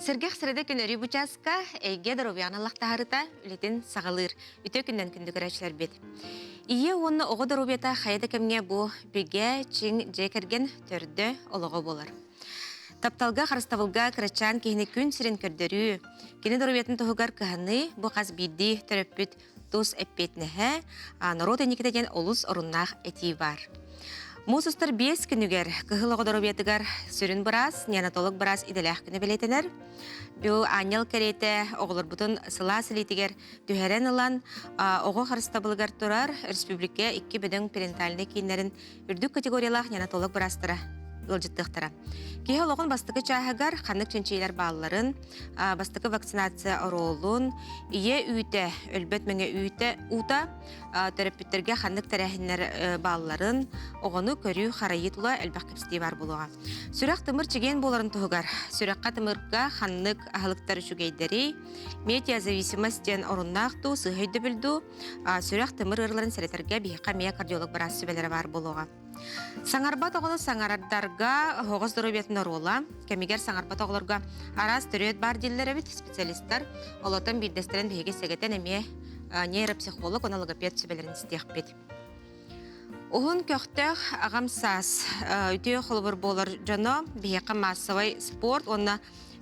Сергех среде күнөрү бучаска эйге доробяна лахтарыта үлетин сагалыр. Үтө күндөн күндү көрөчлөр бит. Ие онны ого доробята хайда кемге бу биге чиң жекерген төрдө олого болар. Тапталга харыстабылга крачан кихини күн сирен көрдөрү. Кини доробятын тоһугар кыһаны бу каз бидди төрөппүт тус эппетнеһе, народ эникеден олус оруннах эти бар. Мусустар 5 күнүгер кыһылого доробятыгар сүрүн барас, неонатолог барас иделях күнү билетенер. Бу анел керете оголорбутун сыла силитигер түһәрен ылан ого харыстабылгар турар республика 2 бөдөң перинатальный кинерин үрдүк категориялах неонатолог барастыра ылжыттыктара. Кие логон бастыкы чаһагар ханнык чөнчейлер балларын, бастыкы вакцинация оролун, ие үйте, өлбөт меңе үйте ута терапевттерге ханнык тәрәһиннәр балларын, огону көрүү харайытла элбак кепсти бар булуга. Сүрәк тымыр чеген боларын тугар. Сүрәккә тымырга ханнык ахлыктар үчүгәйдәри, метеозависимостен оруннакту сыһыйды билду, сүрәк тымыр ырларын сәләтәргә бихка мия кардиолог барас сүбәләре бар булуга. Саңарбат оғыны саңардарга хоғыз дұрубетін орула. Кәмегер саңарбат оғыларға араз түрет бар диллері бит специалисттар. Олатан биддестерін бейге сегетен әме нейропсихолог, оны логопед сөбелерін істеқ бет. Оғын көқтіқ ағамсас үтеу қолыбыр болар жаны бейеқі массовай спорт, оны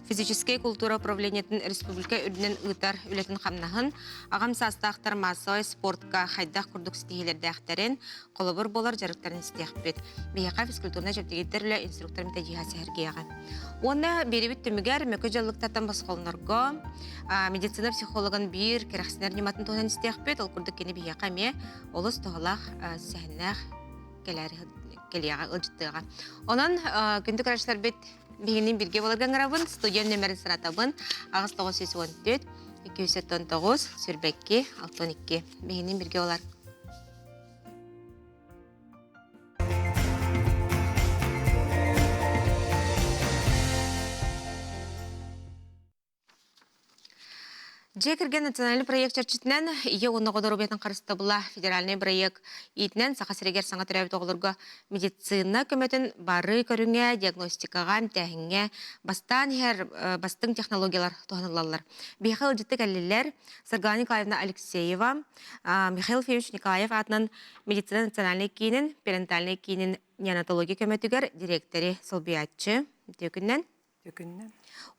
физическая культура управлениетін республика үрдінен ұйтар үлетін қамнағын, ағам састақтар массовай спортқа хайдақ күрдік стихилерді әқтерін, қолыбыр болар жарықтарын стеқ бет. Бейеқа физкультурна жептегеттерлі инструктор методиясы әргеяға. Оны беребет түмігер мөкі жалықтаттан басқолынырға, медицина психологын бір керақсынар нематын тоғынан стеқ бет, ол күрдік кені бейеқа ме, олыс тоғалақ сәхіннәқ келияға ұлжыттыға. Онын күнді қарашылар бет бігінен бірге болырған ғарабын, студион нөмірін сұратабын, ағыз 914, 279, сүрбәкке, 62. Бігінен бірге олар. Жекерген национальный проект чарчытынан ие онного доробетін қарысты бұла федеральный проект етінен сақасырегер саңа түрәбіт оғылырға медицина көметін бары көріңе, диагностикаға, тәхіңе, бастың технологиялар тоғынылалар. Бейхал жіттік әлілер Саргана Николаевна Алексеева, Михаил Февич Николаев атынан медицина национальный кейінің, перинатальный кейінің неонатология көметігер директоры Солбиятчы төкіннен.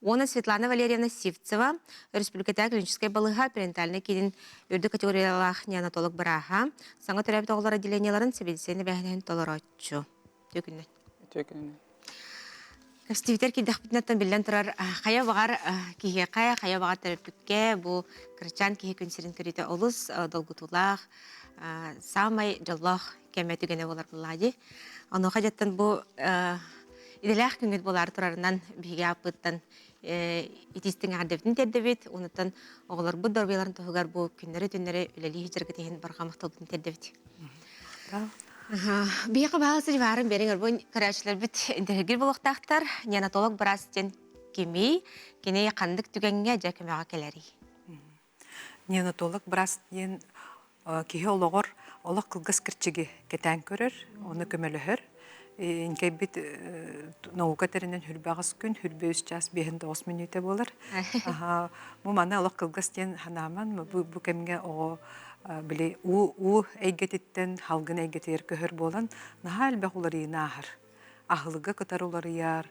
Оны Светлана Валерьевна Сивцева, республиката клиническая балыға перинатальный кейдің үрді категориялах неонатолог бараға, саңа түрәбіт оғылар отделенияларын себедесені бәхінен толыр отчу. Төкінен. Кәстивитер кейдіқ бітінеттен білден тұрар қая бағар кейге қая бағар тәріпікке, бұл кірчан кейге күнсерін көрейті олыс, долгутулақ, самай жаллах кәметігіне болар бұлады. Оны қажеттен бұл иделях күнгет болар турарынан биге апыттан итистин ардебитин тердебит, онуттан оғылар бұд дорбеларын тоғығар бұл күннері түннері үлелі хижерге теген барғамық толбытын тердебит. Биге бағасы жібарын берің өрбін көрәшілер біт интерегер болуқтақтар, неонатолог барастен кемей, кене қандық түгенге жа көмеға келері. Неонатолог барастен кейі олығыр, олық қылғыз кірчіге кетен көрір, оны көмелігір. Инкебит наука теринен хүрбағыз күн, хүрбе 3 час 5-9 минуте болар. Бу мана алақ кылгастен ханаман, бу кемге оғы біле у әйгететтен халгын әйгетер көхір болан, наға әлбәқ олар ейін ағыр. Ағылыға көтар олар яр.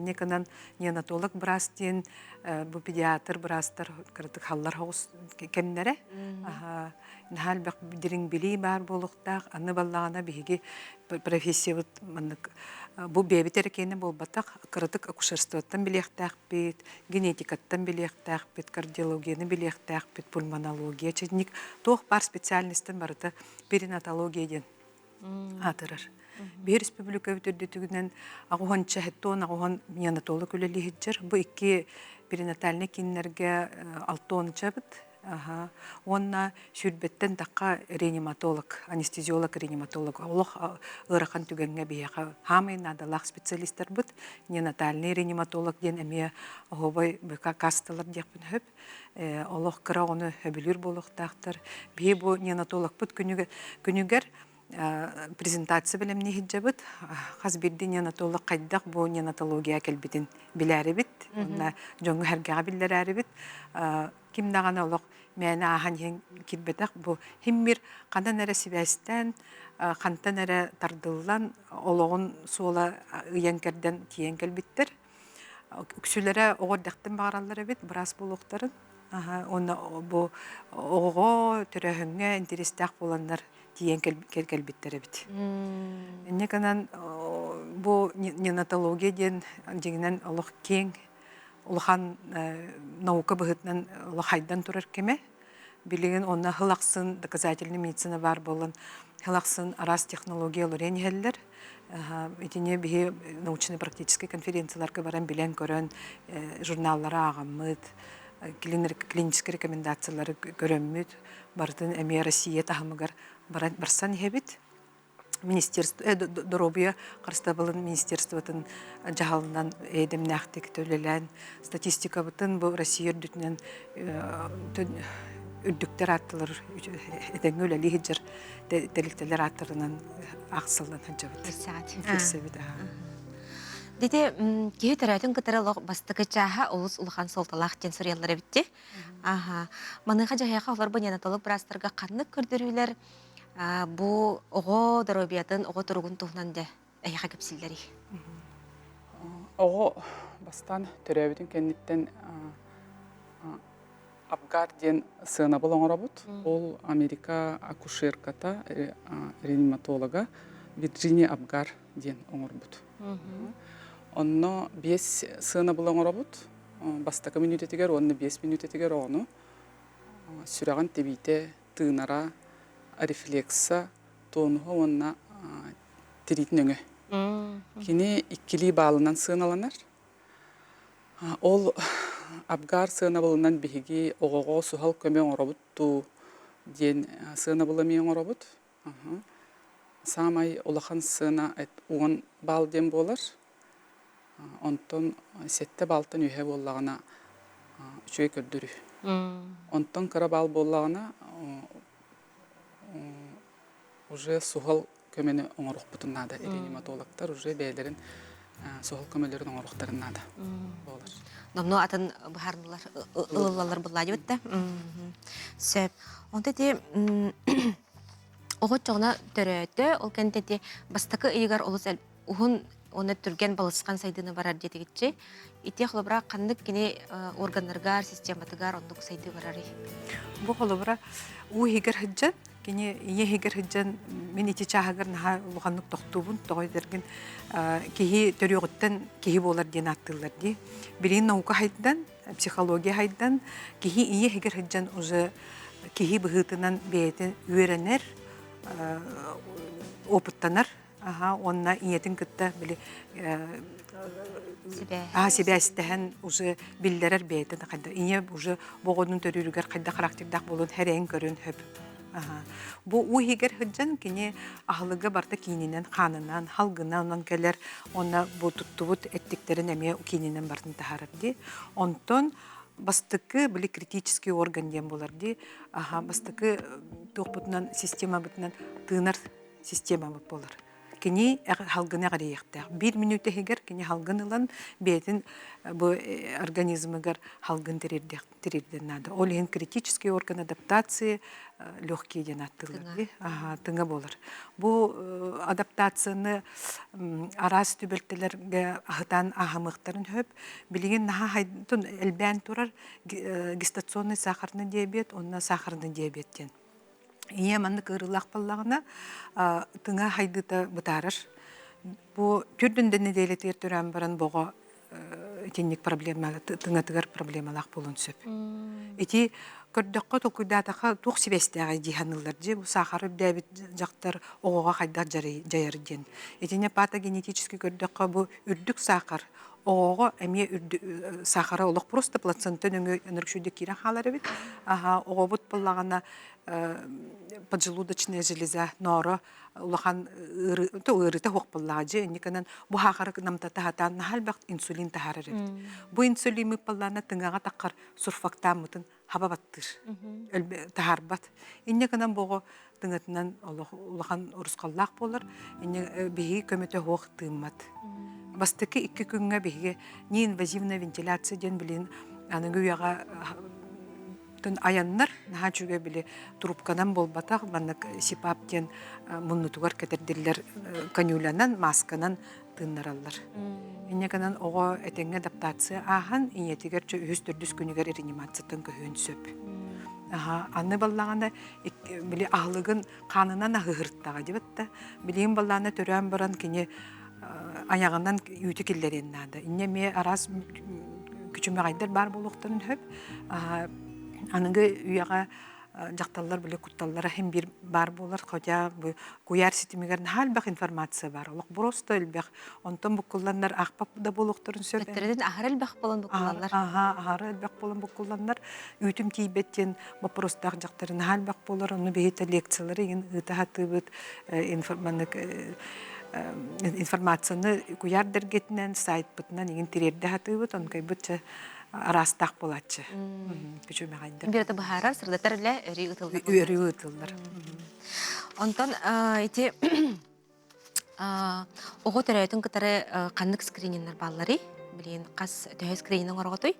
Неканан неонатолог брастен, бу педиатр брастар кырдык халлар хоғыз кемнері. Нахал бақ дирин били бар болуқтақ, аны баллағана биһиги профессия бу бебитер екені болбатақ, кырдык акушерствоттан билектақ бит, генетикаттан билектақ бит, кардиологияны билектақ бит, пульмонология, чедник, тоқ бар специальностен барыты перинатологияден атырыр. Bir республика өтірдетігінен ағуған чәхеттон, ағуған неонатолог өлелі хеджер. Бұл 2 перинатальный кинлерге 6 чәбіт. Онна сүрбеттен таққа реаниматолог, анестезиолог, реаниматолог. Олық ұрақан түгенге бейеға хамайын адалақ специалистер бұд. Неонатальный реаниматолог ден әме оғыбай бұқа кастылар декпін хөп. Олық қыра оны хөбілер болуқтақтыр. Бей бұл неонатолог бұд күнігер презентация белемни хиджабыт. Хас бирди неонатолог кайдак бу неонатология келбитин биләрибит. Онна жоңгы хәргәгә билләрәрибит. Ким дагана олог мәне ахан һен килбетак бу химмир кандан эре сибәстән кантан эре тардыллан ологон суола ыянкерден тиен келбиттер. Үксүләре огордактан багаралар бит, брас булуктарын. Онна бу ого төрөһөнгө интерестак буланнар тиен келбиттер бит. Эне канан бу неонатология ден дигенен олох кең улахан наука быһытнан улахайдан турар кеме билеген онна хылаксын доказательный медицина бар болон хылаксын арас технологиялар энеллер итине бие научно-практический конференцияларга баран билен көрөн журналлары агаммыт клинический рекомендациялары көрөммүт бардын эми Россия тахымыгар барсан хебит Министерство здоровья Карстабылын министерствотын жаһалынан эдемнәхтик төлелән статистика бутын бу Россия дүтнән үддүктер аттылар эдәңгөл әле хиҗер делектелер аттырынан аксылдан хәҗәбит. Фиксебит. Дите кие төрәтен кытыралык бастыкы чаха улус улхан солталах тен сурьяллары битти. Маныга жаяка олар бу неонатолог брастырга канны көрдүрүләр. Бу ого доробиятын ого тургун тухнан да аяга кепсиллери. Ого бастан төрөбүтүн кенниттен Абгар ден сына болоңоробут. Ол Америка акушерката реаниматолога Вирджиния Абгар ден оңорбут. Онно 5 сына болоңоробут. Бастакы минутетигер, онны 5 минутетигер ону сүраган тебите тыынара рефлекса тоонуга онна тиритин өңө. Кини иккили баалынан сыналанар. Ол Абгар сына болунан биһиги огого сухал көмө оңоробутту ден сына боламы оңоробут. Самай улахан сына уон бал ден болар. Онтон сетте балтын үйе боллагана үчөй көрдүрү. Онтон кыра бал боллагана уже сухал көмені оңорук бутуннада реаниматологтар уже бәйлерин сухал көмөлөрүн оңоруктарыннада болар. Номно атын бахарнылар ылылалар булла дибетте. Сөп. Онда де ого чогна төрөтө, ол кентети бастакы ыйгар олус ухун оны түрген балысқан сайдыны барар детигитчи. Ите холобра кандык кини органнаргар, систематыгар ондук сайды барары. Бу холобра уйгар хыджан кини ехигер хыджан мен ити чагыр наха луганнык токтубун тогойдерген кихи төрөгөттөн кихи болар ден аттылар ди. Бирин наука хайдан, психология хайдан кихи ехигер хыджан уже кихи быгытынан бетен үйренер, опыттанар. Онна иетин кытта били себястен уже биллерер бетен кайда. Ие уже богонун төрүрүгөр кайда характердак болун херен көрүн хөп. Бу уйгер хыджан кини ахлыга барта кининен ханынан халгынан келер онна бу туттубут эттиктерин эме кининен бартын тахарып ди. Онтон бастыкы били критический орган дем болар ди. Бастыкы топутунан система бутунан тынар система болар. Кини халгына гарыйыкта. 1 минут эгер кини халгынылан бетин бу организмыгар халгын терирден надо. Ол ен критический орган адаптации легкий ден аттылар. Тыңа болар. Бу адаптацияны арас түбөлтелерге ахытан ахамыктарын хөп билген наха хайдын элбен турар гестационный сахарный диабет, онна сахарный диабеттен. Ие манны кырылак баллагына тыңа хайдыта бутарыр. Бу түрдүндө неделетер төрөн баран бого тенник проблемалар, тыңа-тыгар проблемалар болун сөп. Эти көрдөккө токуйдатака тук сибестеге диханылар же бу сахары дәбит жактар огога хайдар жайыр ден. Этине патогенетический көрдөккө бу үрдүк сахар ого эме сахары олох просто плацента нөңө энергшүдө кирен халары бит. Огобут боллагана поджелудочная железа норо улахан ырыта хокполлажы никанан бу хахары намтата хатан халбак инсулин тахарыр. Бу инсулин мыпаллана тыңага таккар сурфактамытын хабабаттыр. Тахарбат. Инне канан бого тыңытынан улахан урускаллах болар. Инне биги көмөтө хоох тыыммат. Бастыки 2 күнгө биги неинвазивная вентиляция ден билин аныгы уяга тын аяннар наха жүгө биле трубкадан болбатах маннык сипаптен муннутугар кетердиллер канюлянан масканан тыннараллар. Инне канан ого этеңге адаптация ахан инетигер 3-4 күнүгер реанимациятан көһөн сөп. Аны баллаганда биле ахлыгын канынан ахырттага дибетте. Билин балланы төрөн баран кини аяғынан үйті келдерен нады. Инне ме арас күчүмө гайдар бар болуктарын хөп. Аныңгы үйяға жақталлар біле кутталлара hem bir бар болар, хотя куяр ситимигер халбак информация бар. Олық просто элбек. Онтон букулландар ахпап да болуктарын сөп. Өттерден ахар элбек болон букулландар. Ахар элбек болон букулландар. Үйтім тейбеттен вопростах жақтарын халбак болар. Оны бейте лекциялары еген ытахатыбыт информацияны куяр дергетинен сайт бутынан еген терерде хатыбыт. Онкай бутча арастақ болатчы. Күчөмө гайдар. Бирде бахарар сырдатар эле өри ытылдар. Өри ытылдар. Онтон ити ого төрөтүн кытары каннык скринингер баллары билин кас төһө скрининг орготой.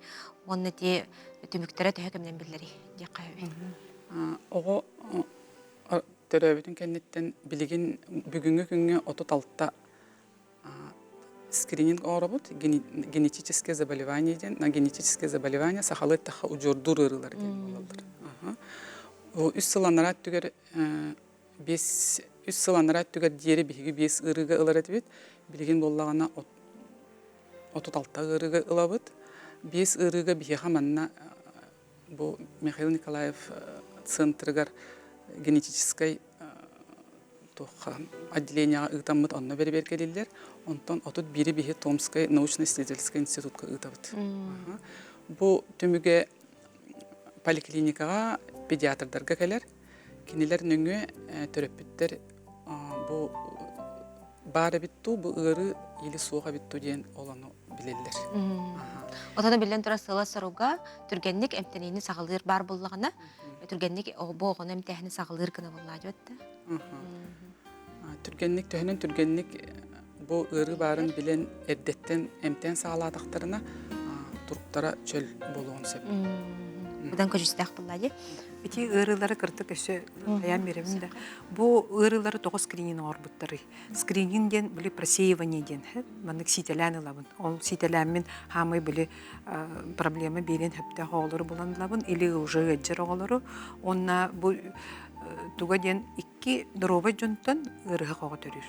Онны ти төмүктөрө төһө кемден билдери ди кайбы. Ого төрөбүтүн кеннеттен билигин бүгүнгү күнгө 36 скрининг оробут генетическое заболевание ден на генетическое заболевание сахалыт таха ужурдур ырылар ден болалар. О 3 сыланара түгер 5 3 сыланара түгер диери биги 5 ырыга ылар этибит билигин боллагана 36 ырыга ылабыт 5 ырыга биги хаманна бу Михаил Николаев центргар генетической отделение ытаммыт онно бербер келилер. Онтон отут бири бихи Томская научно-исследовательская институтка ытабыт. Бу түмүгө поликлиникага педиатрдарга келер. Кинилер нөңө төрөппүттер бу бары битту бу ыры или сууга битту деген олону билелер. Отаны билен тура сыла саруга түргенник эмтенини сагалыр бар боллагана түргенник обогон эмтехини сагалыр гына болла жөттө. Түргенник төһөнөн түргенник бу ыры барын билен эрдеттен эмтен саалаатактарына туруктара чөл болуун сеп. Будан көжүстак болла ди. Бити ырылары кыртык өсө аян беремин да. Бу ырылары 9 скрининг орбуттары. Скринингден биле просеивание ден. Маны сителяны лабын. Ол сителянмен хамы биле проблема берен хөптө холору буланлабын или уже жер оголору. Онна бу туга ден 2 дробой жонтон ырыга кого төрүр.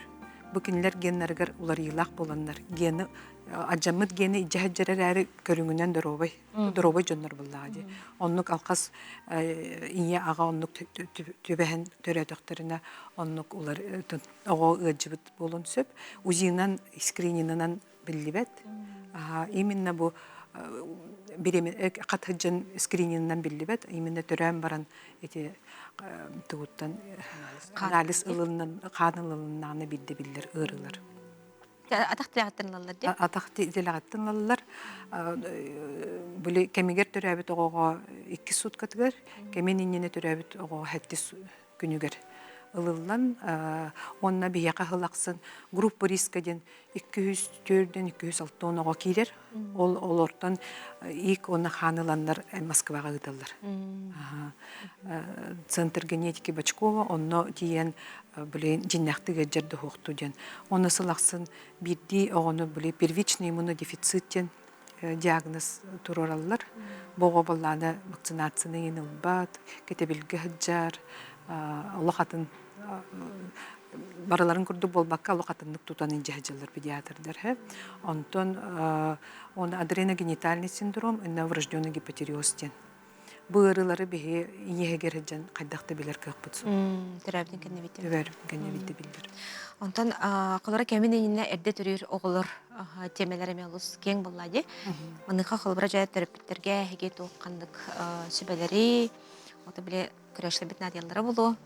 Бу кинилер геннергер улар йылак боланнар. Гени ажамыт гени жаһаҗәрәре көрүңүнән дробой жоннор буллагы. Оннук алкас ие ага оннук төбәһен төрәтәктеренә оннук улар ого ыҗыбыт болон сөп. Үзиннән скрининнан биллибет. Именно бу биреме катыҗын скринингнан биллибет. Именно төрәм баран эти тугуттан анализ ылыннан канылыннаны билди биллер ырылар. Атактыяттырналар ди. Атактыяттырналар бүле кемигер төрәбит ого 2 суткатыгар, кеменинне төрәбит ого 7 күнүгер. Ылылан онна бияка хылаксын группа рискаден 204ден 206 ого кирер. Ол ортан ик онна ханыландар Москвага ыталлар. Центр генетики Бачкова онно тиен билен жиннактыга жерде хокту ден. Оны сылаксын бирди огону биле первичный иммунодефицитен диагноз тураллар. Бого балланы вакцинацияны енилбат, кетебилге хаджар, Аллахатын бараларын күрдү болбакка аллахатыннык тутанын жаһжалар педиатрдар. Онтон оны адреногенитальный синдром, врожденный гипотереоз ден. Бу ырылары беге иегер хаджан кайдакты билер кыппыт. Төрөбүн кенне битти. Төрөбүн кенне битти билер. Онтон калара кемининне эрде төрүр оголор темелери мелус кең боллади. Мыныка холбра жая терапевттерге хеге тооккандык сүбелери, ота биле күрөшлөбүт надиялары болу.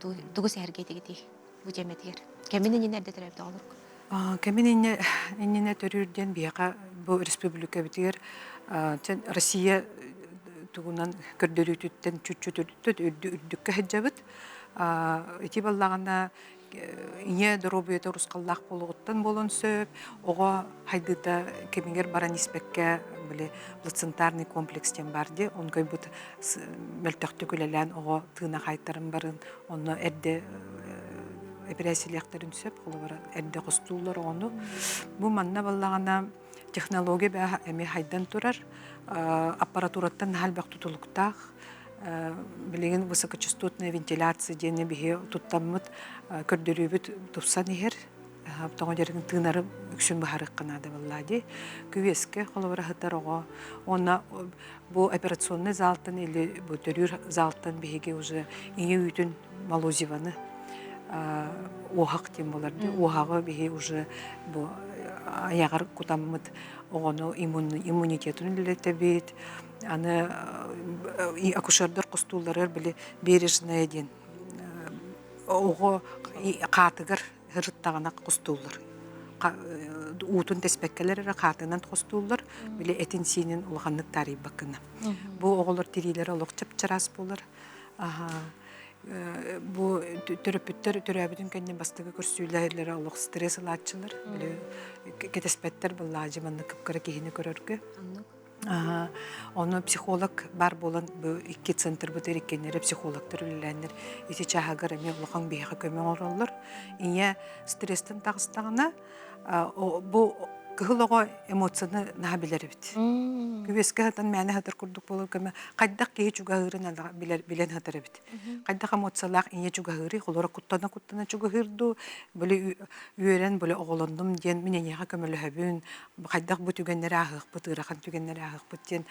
Дугу сәрге тегити бу теметигер. Кемининне эрде терапевт оголор. Кемининне төрүрден бияка бу республика битигер Россия тугунан көрдөрүтүттен чүччүтүттүт үрдүккө хэджабыт. Ити баллагана ине дробуета рускаллах болготтан болон сөп, ого хайдыта кемингер баран испекке биле плацентарный комплекстен барды. Онкой бут мөлтөктө күлелен ого тыына кайтарын барын, онно эрде операциялыктарын сөп, холобара эрде костуулар ону. Бу манна баллагана технология бә эми хайдан турар, аппаратураттан халбак тутулуктах, билеген высокочастотная вентиляция дене бихе туттаммыт көрдөрүбүт тупсан ихер, тоңо жерин тыынары үксүн бахарык канада баллади. Күвеске холобара хытар ого. Онна бу операционный залтан или бу төрүр залтан бихеге уже ине үтүн Малузеваны охак тем боларды. Охагы бихе уже бу аягар кутаммыт огону иммунитетун илетебит. Аны акушердер костуулары биле бережная ден. Ого катыгар хырыттагана костуулар. Утун теспеккелер катынан костуулар биле этин синин улганнык тарих бакына. Бу оголор тирилер олок чапчарас болар. Бу төрөпүттөр төрөбүтүн кенне бастыгы көрсүйләрләре олок стресс лачылар. Биле кетеспеттер буллажы манны кыпкара кихини көрөргө. Оны психолог бар болан бу икки центр бу тереккеннери психологтор үлеләнер. Ити чахагар эме улахан бейха көмөң ороллар. Ине стресстен тагыстагына бу кыһылого эмоцияны нахабилер бит. Күбеске хатан мәне хатыр курдук болу көмө кайдак кии чугагырын ала билен хатыр бит. Кайдак эмоциялар ине чугагыры холора куттана чугагырду биле үйрен биле оголондум ден миненяга көмөлөбүн кайдак бу түгеннер агык бутырахан түгеннер агык бутен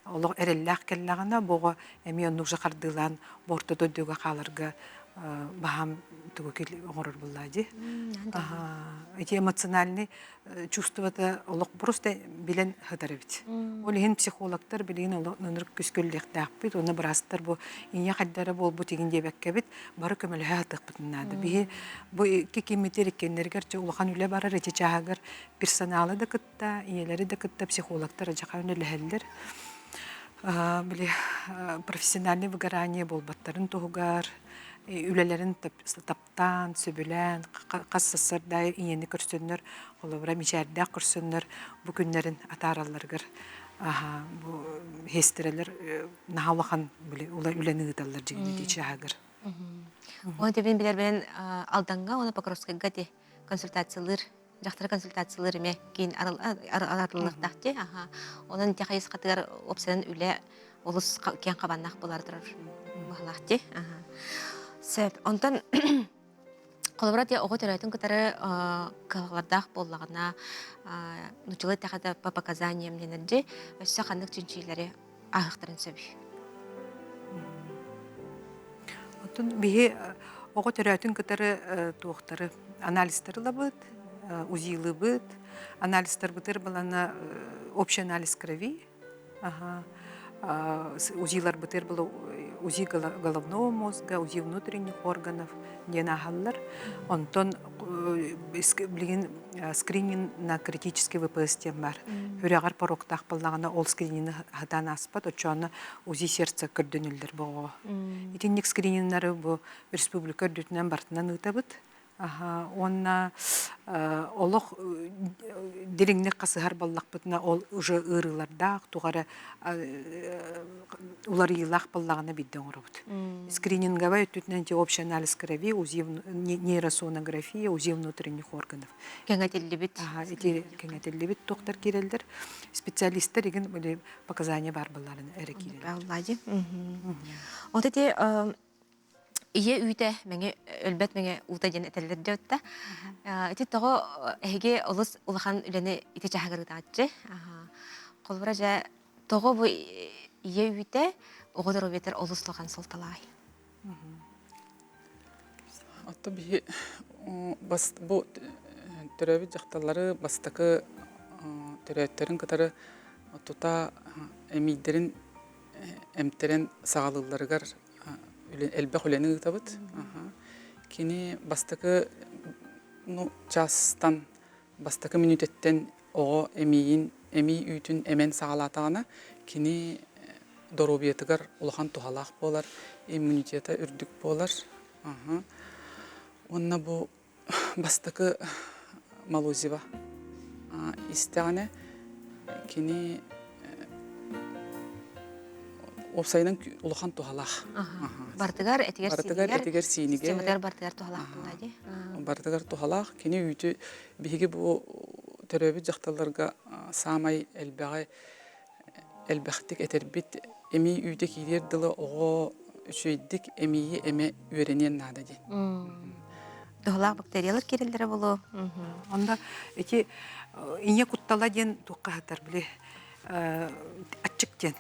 олог эреллак келлагана бого эми оннук жакардылан бортодо дөгө калырга бахам тугукил оңорор буллади. Эти эмоциональный чувствовата олог просто билен хатарабит. Олихин психологтар билен олог нонор күскөллектакпит, оны брастар бу ине каддары бол бу тигин дебеккебит, бары көмөлө хатыкпытнады. Бихи бу кекимитер экеннергер че улахан үле барар эти чагыр персоналы да кытта, иелери да кытта психологтар жаканы лехелдер. Биле профессиональный выгорание болбаттарын тугар үлелерин таптан, сөбүлән, кассасырдай иени көрсөннөр, олобра мичәрдә көрсөннөр, бу күннәрен атаралларгыр. Бу хестерелер нахалахан биле улар үләне гыталлар жигин дичагыр. Оны тебен билер белән алданга, оны Покровская гати консультациялар, жактар консультациялар эме кийин аралыктакты. Онун техайс катыр опсиян үле олус кен кабаннак болардыр. Бахлакты. Сөп, онтан колобрат я ого төрөтүн кытары калардах боллагына нучулы тахада по показаниям денерди өссө кандык чүнчүйлери агыктарын сөбү. Онтан бихи ого төрөтүн кытары туактары анализдер лабыт, УЗИлы быт, анализдер бытыр балана общий анализ крови. УЗИлар бытыр было УЗИ головного мозга, УЗИ внутренних органов, денахаллар. Онтон билген скрининг на критический ВПС бар. Хүрягар пороктах баллагана ол скрининг хатан аспат, очоны УЗИ сердца көрдөнүлдер бого. Итинник скринингнары бу республика дүтүнөн бартынан ытабыт. Онна олох диреңнек касыгар баллакпытына ол уже ырыларда тугара улар йылах баллагына бидден оробут. Скрининговая өтүтнен те общий анализ крови, УЗИ нейросонография, УЗИ внутренних органов. Кеңетилибит. Эти кеңетилибит доктор кирелдер, специалисттер деген биле показания бар балларын эре кирел. Аллади. Онтети ие үйте меңе өлбәт меңе ута ден этеллер дөтті. Эти тоғы әйге олыс улахан үләне ите чахагырыта атчы. Қолбыра жа тоғы бұ ие үйте оғыдар обетер олыс тоған солталай. Атты бі бұл түрәбі жақталары бастықы түрәттерін кітары тұта әмейдерін әмтерін сағалыларығар элбэх үләне ытабыт. Кини бастакы частан бастакы минутеттен ого эми үтүн эмен сагалатагана кини доробиятыгар улахан тухалақ болар, иммунитета үрдік болар. Онна бу бастакы малузива истәгәне кини опсайнан улахан тухалақ. Бартыгар Бартыгар синиге. Систематар бартыгар тухалақ булады. Бартыгар тухалақ кини үйті биһиги бу төрөбү жакталарга самай элбәхтик этербит эми үйте кирер дылы ого үчөйдик эмии эме үөренен нада ди. Тухалақ бактериялар кирелдере болу. Онда эти ине куттала ден туққахатар биле ачыктен.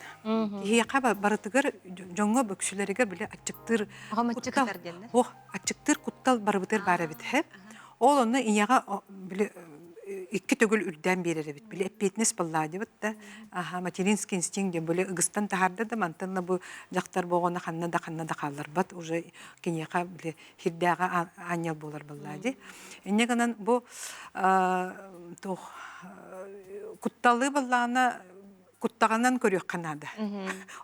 Яка барытыгар жоңго бөксүлөргө биле ачыктыр. Ачыктар ден. Ачыктыр куттал барыбытыр бара бит хеп. Ол оны инега биле икки төгүл үрдән берер бит. Биле эппетнес баллады бит да. Материнский инстинкт деп биле ыгыстан тахарды да мантанна бу жактар болгону ханна да каллар бат уже кинега биле хирдага анял болар баллады. Инеганан бу кутталы баллана куттаганан көрөк канада.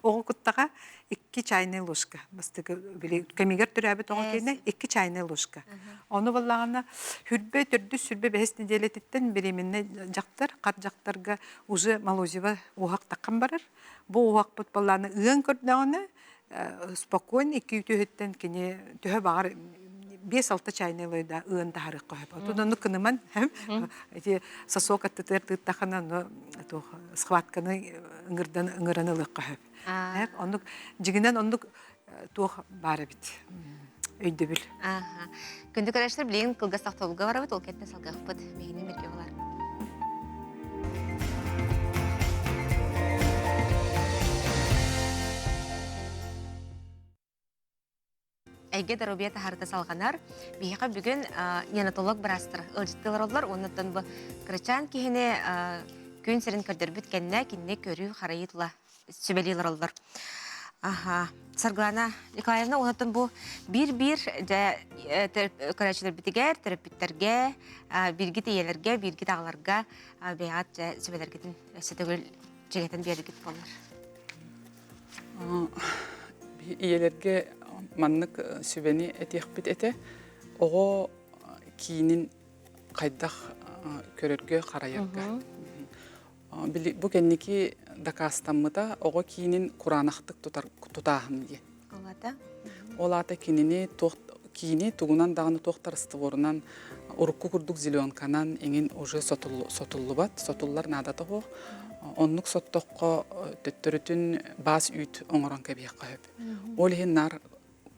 Ого куттага 2 чайный ложка. Бастыгы биле кемигер төрөбү тоңо кейне 2 чайный ложка. Оны баллагана хүрбө төрдү сүрбө 5 неделетиттен беременне жактар, кат жактарга уже малозива уак таккан барар. Бу уак бут балланы ыын көрдөгөнө спокойно 2 төһөттен кине төһө багар 5-6 чайный лойда ыын тахары коеп. Отудан кыныман эти сосок аттыр тахана но то схватканы ыңыранылык коеп. Ондук жигинен ондук тух бары бит. Өйдө бил. Күндү көрөштөр билген кылгастак тобуга барабыт, ол кетте салгакпыт. Мегинин мерке болар. Әйге дәрубия тахарыта салганар, бияка бүгін неонатолог барастыр. Ылжыттылар олар, оннаттан бу крачан кихине күн серин көрдөрбүт кенне кинне көрүү харайытла сөбелилер олар. Сарглана Николаевна, оннаттан бу бир-бир көрәчілер бітігер, терапевттерге, бирги тиелерге, бирги тағаларга бейат сөбелергетін сөтөгіл жегетін берігіт болар. Иелерге маннык сүбени этехпит эте ого кийинин кайдах көрөргө караярга. Бу кенники дакастаммыта ого кийинин куранактык тутаахын ди. Олата кийини тугунан даганы токтарыстыборунан урукку курдук зеленканан эңин уже сотуллубат, сотуллар надата хо. Оннук соттокко төттөрүтүн баас үйт оңорон кебек кайып. Ол нар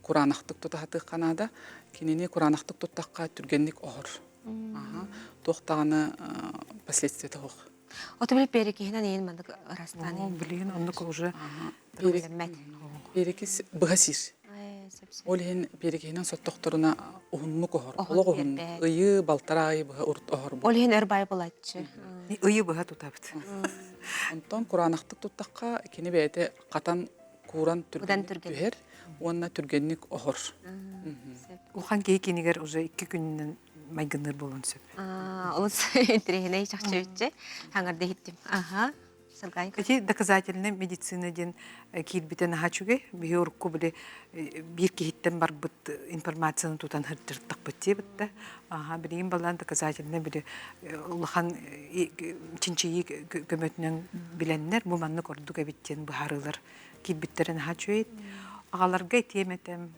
куранактык тутахаты канада кинини куранактык туттакка түргенник оор. Токтаганы последствия тох. Отобил перекихинен эйин мандык арастан. Билген ондук уже перекис быгасир. Олин перекихинен соттокторуна ухуннук оор. Ологун ыйы балтарай быга урт оор. Олин эрбай болатчы. Ыйы быга тутабыт. Онтон куранактык туттакка кини бете катан куран түргенник. Онна түргенник оор. Ухан кейкинигер уже 2 күннен майгыныр болон сөп. Олыс интерегеней чакчы үтче. Хаңарда хиттим. Саргай. Эти доказательная медицина ден кирбитен хачуге биорку биле бир кихиттен бар бут информацияны тутан хыртыртак битте битте. Билим балан доказательная биле улахан чинчии көмөтүнөн биленнер бу манны көрдүк биттен бахарылар кирбиттерен хачует. Агаларга теметем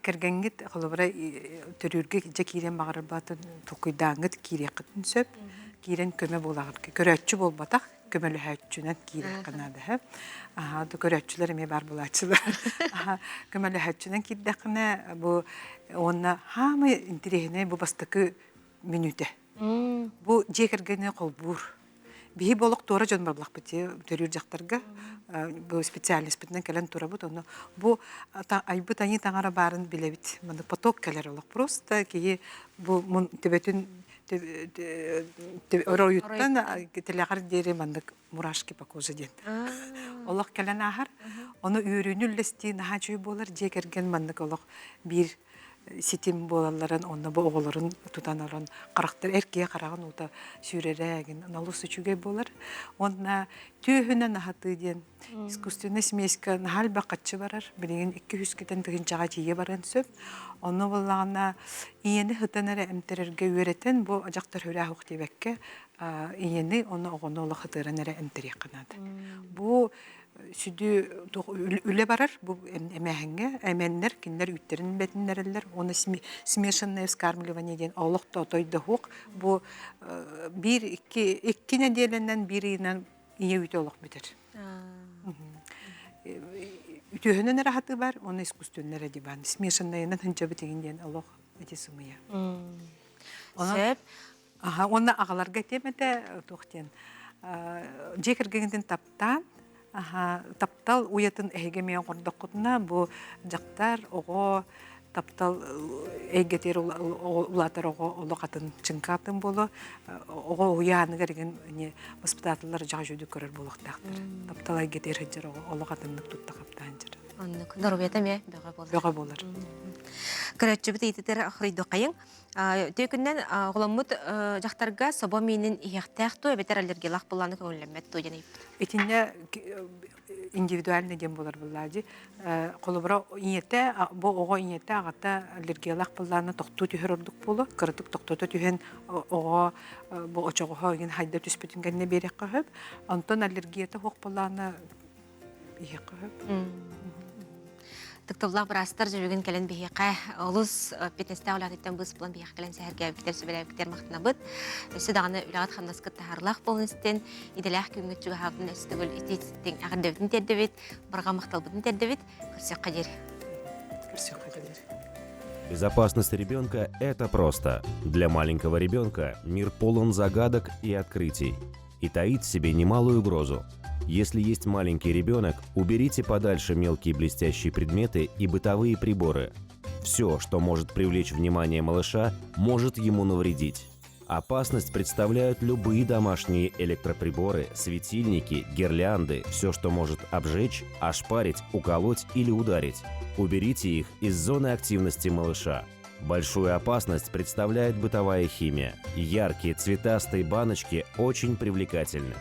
кергенгит холобра төрүргө жакирен багыр баты тукуйдаңыт кирекытын сөп кирен көмө болагыр көрөччү болбатак көмөлү хәччүнөн кирек канады ха көрөччүлөр эме бар булачылар көмөлү хәччүнөн кирдекне бу онна хамы интерегине бу бастыкы минуте бу жекергене колбур бии болук тора жон барлак бити төрүр жактарга бу специалист битен келен тура бут оны бу айбы тани таңара барын билебит мында поток келер олок просто ки бу тебетин ороюттан телегар дере мында мурашки по коже ден олок келен ахар оны үйрөнүллести нахачуй болар жекерген мында олок бир ситим болаларын, онна бу оголорун тутанарын карактер эркие караган ута сүререген налус үчүгө болар. Онна түйүнө нахаты ден искусственный смеська нахал бакатчы барар. Билеген 200 кетен тыгын жага жие баран сөп. Оны боллагана иени хытанара эмтерерге үйрөтен бу ажактар хүрә хуктебекке иени оны огоноло хытыранара эмтери канады. Бу сүдү үле барар бу эмэхеңе эменнер киндер үттерин бетиннерлер оны смешанное вскармливание ден олохто тойды хук бу бир iki неделенен биринен ие үтө олох битер. Үтөһөнөн рахаты бар, оны искусственнер дибан. Смешанное хынча битеген ден олох эти сумыя. Сөп. Оны агаларга темете тохтен. Жекергенден таптан таптал уятын эгемен кордокутуна бу жактар ого таптал эгетер улатар ого олокатын чынкатын болу ого уяны керген не воспитательлар жага жөдү көрөр болуктактыр. Таптал эгетер хеджер ого олокатыннык тутта каптанжыр. Онны дорубета ме бага болар. Бага болар. Көрөчү бит итер ахрыйды кайын. Төкүннен голаммут жактарга собо менин ихтякту бетер аллергиялык булланы көңүллөмөт туйданы. Этинде индивидуальный дем болар буллади. Колобра иете бу ого иете агата аллергиялык булланы токту түһөрдүк болу, кырдык токту түһен ого бу очого хогин хайда түспүтүнгенне берек кыһып, антон аллергията хок булланы ихе кыһып. Тыктыллах брастар жүрген келен бейеқа олыс петнесте олатыттан бұс бұлан бейеқ келен сәхерге өктер сөбеләуіктер мақтына бұд. Өсі дағаны үлағат қамнаскы тағарлақ болыныстен, иделәқ көңгіт жүгі хағын өстігіл итеттің ағырдәудің тердевет, бұрға мақтал бұдың тердевет, көрсек қадер. Безопасность ребенка – это просто. Для маленького ребенка мир полон загадок и открытий и таит в себе немалую угрозу. Если есть маленький ребенок, уберите подальше мелкие блестящие предметы и бытовые приборы. Все, что может привлечь внимание малыша, может ему навредить. Опасность представляют любые домашние электроприборы, светильники, гирлянды, все, что может обжечь, ошпарить, уколоть или ударить. Уберите их из зоны активности малыша. Большую опасность представляет бытовая химия. Яркие цветастые баночки очень привлекательны.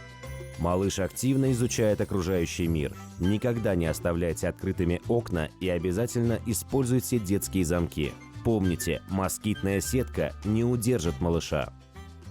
Малыш активно изучает окружающий мир. Никогда не оставляйте открытыми окна и обязательно используйте детские замки. Помните, москитная сетка не удержит малыша.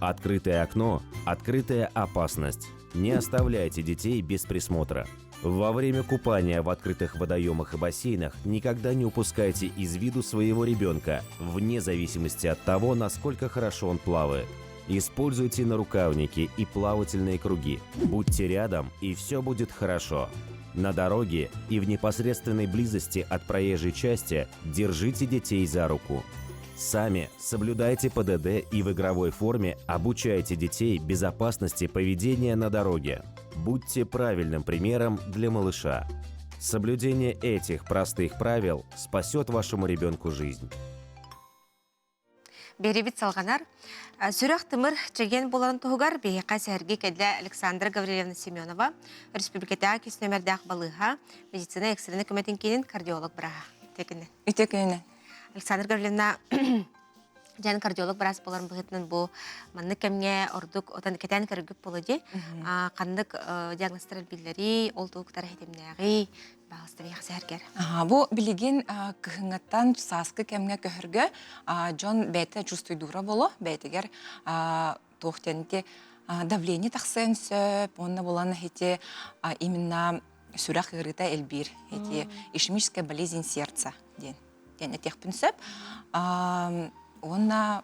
Открытое окно – открытая опасность. Не оставляйте детей без присмотра. Во время купания в открытых водоемах и бассейнах никогда не упускайте из виду своего ребенка, вне зависимости от того, насколько хорошо он плавает. Используйте нарукавники и плавательные круги. Будьте рядом, и все будет хорошо. На дороге и в непосредственной близости от проезжей части держите детей за руку. Сами соблюдайте ПДД и в игровой форме обучайте детей безопасности поведения на дороге. Будьте правильным примером для малыша. Соблюдение этих простых правил спасет вашему ребенку жизнь. Беребит салганар. Сүрөх тымыр чеген боларын туғығар бейеқа сәрге кәді Александра Гаврилевна Семенова, республиката кес нөмірдәқ балыға, медицина экстрені көметін кейін кардиолог бұраға. Үтекенен. Александра Гаврилевна Жан кардиолог барас боларын бұғытынан бұл манны кәмге ордық отан кәтән кәргіп болады. Қандық диагностар әлбілері, ол туғықтар әйтемнәғи бағысты бейіқ сәргер. Бұл білеген көхіңаттан сасқы кәмге көхіргі Джон бәйті жүстойдура болу, бәйтігер тоқтенде давление тақсайын сөп, онына боланы хете именно сүрақ ғырыта әлбір, ишемическая болезнь сердца ден әтекпін сөп. Онна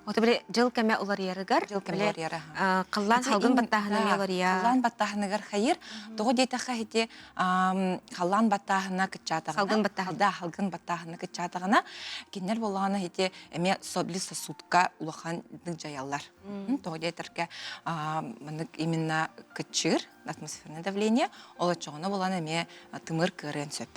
Ота біле жыл кәмә олар ярыгар, қыллан халғын баттағына мелар я. Қыллан баттағынығар қайыр, тоғы дейтақа хете қыллан баттағына күтчатағына. Халғын баттағына. Да, халғын баттағына күтчатағына. Кенер болағына хете әме собли сосудка улақан жаялар. Тоғы дейтарка именно күтчір, атмосферное давление, ола чоғына болағына әме тымыр кырын сөп.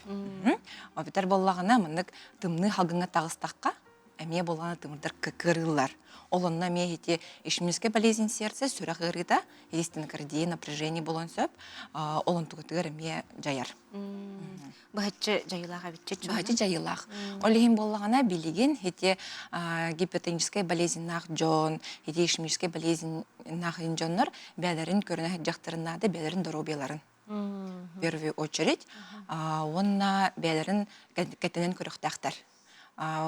Обитар болағына мұнық тымны халғынға тағыстаққа, әме боланы тымырдар кырылар. Олонна ме хите ишминске болезнь сердца сүрә гырыта, стенокардия, напряжение болон сөп, олон тугытыгар әме жаяр. Бахатчы жайылаға битче чу. Бахати жайылах. Олихин боллагана билигин хите гипотоническая болезнь нах жон, хите ишминске болезнь нах инжоннор бәдәрин көрінә жақтырынады, бәдәрин доробияларын. В первую очередь, онна бәдәрин кәтенен көріқтақтар.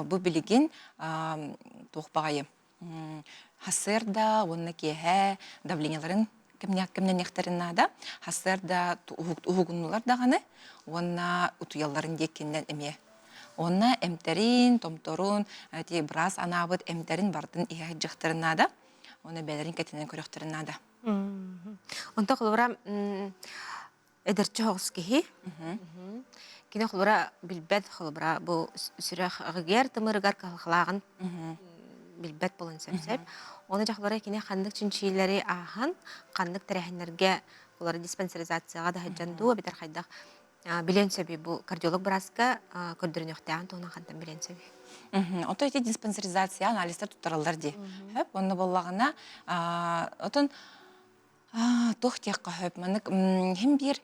Бу билигин туқпағайы. Хасырда, онна кеһә давленияларын кемнен яқтарынада, хасырда уғугунлар дағаны, онна утуяларын деккеннен әме. Онна әмтәрин, томторун, брас анабыт әмтәрин бардын иһә жақтарынада, онна бәдәрин кәтенен көріқтарынада. Онта құлбыра эдерчі хоғыз кехи. Кені құлбыра білбәт құлбыра бұл сүрәқ ағығер тымырығар қалағын билбет болын сөп. Оны жақлары кене қандық чинчилері ахан, қандық тәрәхінлерге олары диспансеризацияға да хаджанду, бетер қайдақ билен сөбі бұл кардиолог біразға көрдірін өқтеған туғынан қантан билен сөбі. Ото эти диспансеризация анализтер туттаралар ди. Оны боллағына, отын тохтяққа хөп, манык хем бир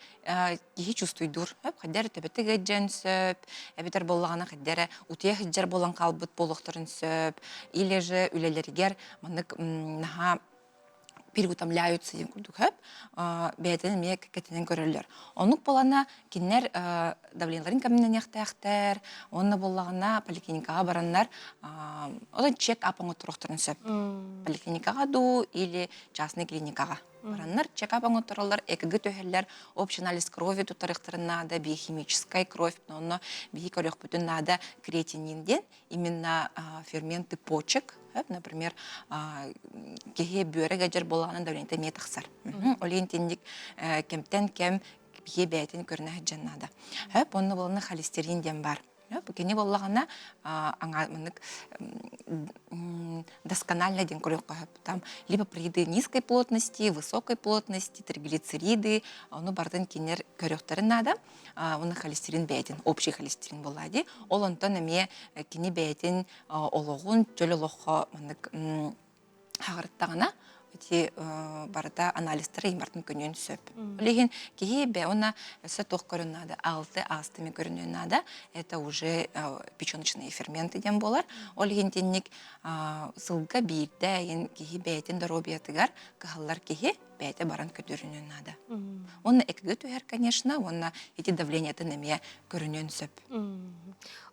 кихи чувствуйдур. Қаддары төбеті ғаджан сөп, әбетер боллағана қаддары утия хиджар болан қалбыт болуқтырын сөп, или же үлелергер манык наха переутомляются ден күрдік хөп, бәйтін мек кәтінен көрілер. Онық болана кеннер давленияларын кәмінен яқтаяқтар, оны болағына поликлиникаға бараннар, одан чек-апыңы тұрықтырын сөп. Поликлиникаға ду или частный клиникаға. Бараннар чек-апыңы тұралар, экігі төхелер, общий анализ крови тұттарықтырын нада, биохимическая кровь, но бихи көрек бүтін нада креатининден, именно ферменты почек, например, кеге бүйірі гәжер болағынан давлениеті ме тақсар. Олейін тендік кемтен кем бие бәйтін көрінә жаннада. Онны боланы холестерин ден бар. Кене болағана досконально ден көрек там липоприды низкой плотности, высокой плотности, триглицериды, оны бардын кенер көректарын нада, оны холестерин бәйтін, общий холестерин болады. Ол онтан әме кене бәйтін олығын жөлі лоққа хағырттағына, барыда анализтары имартын көнен сөп. Олеген кеге бе она все тоқ көрінады, алты астыми көрінеді, это уже печеночные ферменты ден болар. Олеген тенник сылға бейді, кеге бәйтін доробиятыгар, кағалар кеге бәйті баран көдірінеді. Оны әкігі түйер, конечно, оны эти давлениятын әме көрінен сөп.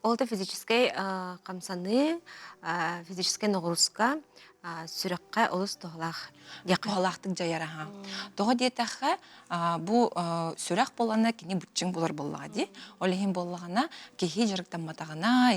Олды физической қамсаны, физической нағырысқа сүрекқа олыс тоғылақ. Тоғылақтық жайар. Тоғы детаққа бұл сүрек болана кені бұтчың болар болаға де. Олеген болағына кехе жарықтан матағына,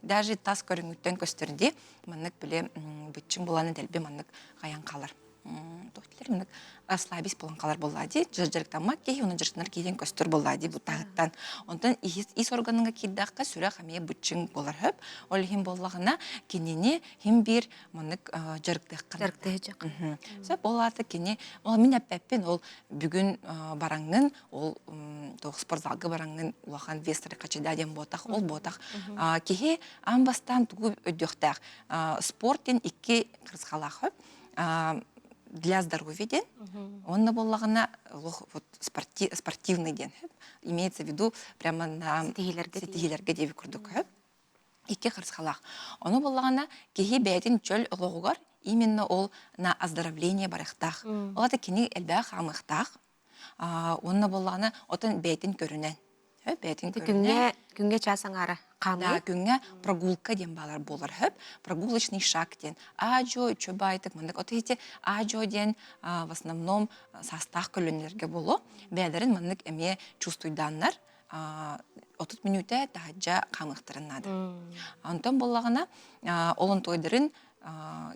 даже тас көріңіттен көстірді, маннық біле бұтчың боланы дәлбе маннық ғаян қалар. Тоқтылар мінік слабис болан қалар болады. Жарықтанма кей, оны жарықтанар кейден көстір болады бұл тағыттан. Ондан ис органыңа кейдаққа сүрек әме бұтчың болар хөп. Олеген болағына кенене хем бір мұнық жарықтық. Сөп оларды кене, ол мен әппәппен ол бүгін бараңын, ол спортзалғы бараңын уахан вестері қачыда ден ботақ, ол ботақ. Кеге амбастан тұғы өдіқтақ. Спорттен 2 қырсқалақ хөп. Для здоровья ден, он боллагана спортивный ден. Имеется в виду прямо на сетигилерге деви курдук. Икки кырсхалах. Оны боллагана кеги бәйтін чөл лоғугар, именно ол на оздоровление барықтақ. Олата кені әлбәқ амықтақ. Оны боллагана отын бәйтін көрінен. Күнге часан ары қамы? Күнге прогулка ден балар болар хөп. Прогулочный шаг ден. Аджо, чөбайтық, мындық. Оты хете аджо ден в основном састақ көлінерге болу. Бәлерін мындық әме чувствуйданнар. 30 минуте тағаджа қамықтырынады. Антон болағына олон тойдырын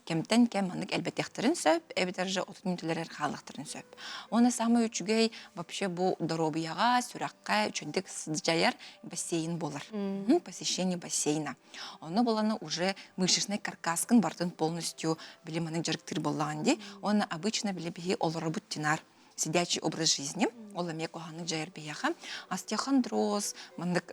кемтен кем мандык әлбәттәхтерин сөп, әбетер же 30 минутлер халыктырын сөп. Оны самый үчүгей вообще бу доробияга, сүракка үчүндек жаяр бассейн болар. Посещение бассейна. Оны боланы уже мышечный каркаскын бартын полностью билиманың жарыктыр болланди. Оны обычно билебиги олары буттинар. сидячий образ жизни. Ол эме коханы жайыр бияха. Остеохондроз, мандык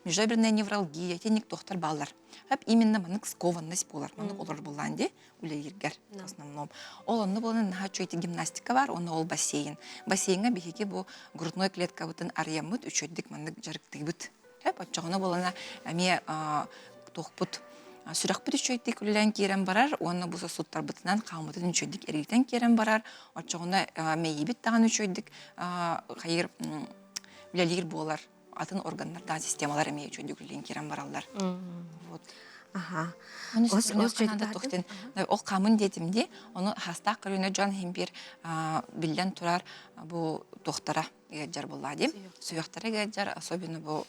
межреберная невралгия, тенник доктор баллар. Хеп именно мандык скованность болар. Мандык олар буланди, үлейиргер в основном. Ол онны боланы наха чойти гимнастика бар, онны ол бассейн. Бассейнга бихиги бу грудной клетка бутын арьямыт, үчөйдик мандык жарыктык бут. Хеп отчоғына болана әме тоқпут сүрәқпіт үшөйдік үлілән керен барар, оны бұса суттар бұтынан қамытын үшөйдік әргетен керен барар, отчоғына мейбіт тағын үшөйдік қайыр үләлер болар, атын органдардан системалар әме үшөйдік үлілән керен баралар. Ол қамын детімде, оны хастақ көріне Джон Хембер білден тұрар бұл тоқтара егеджар болады. Сүйіқтара егеджар, особенно бұл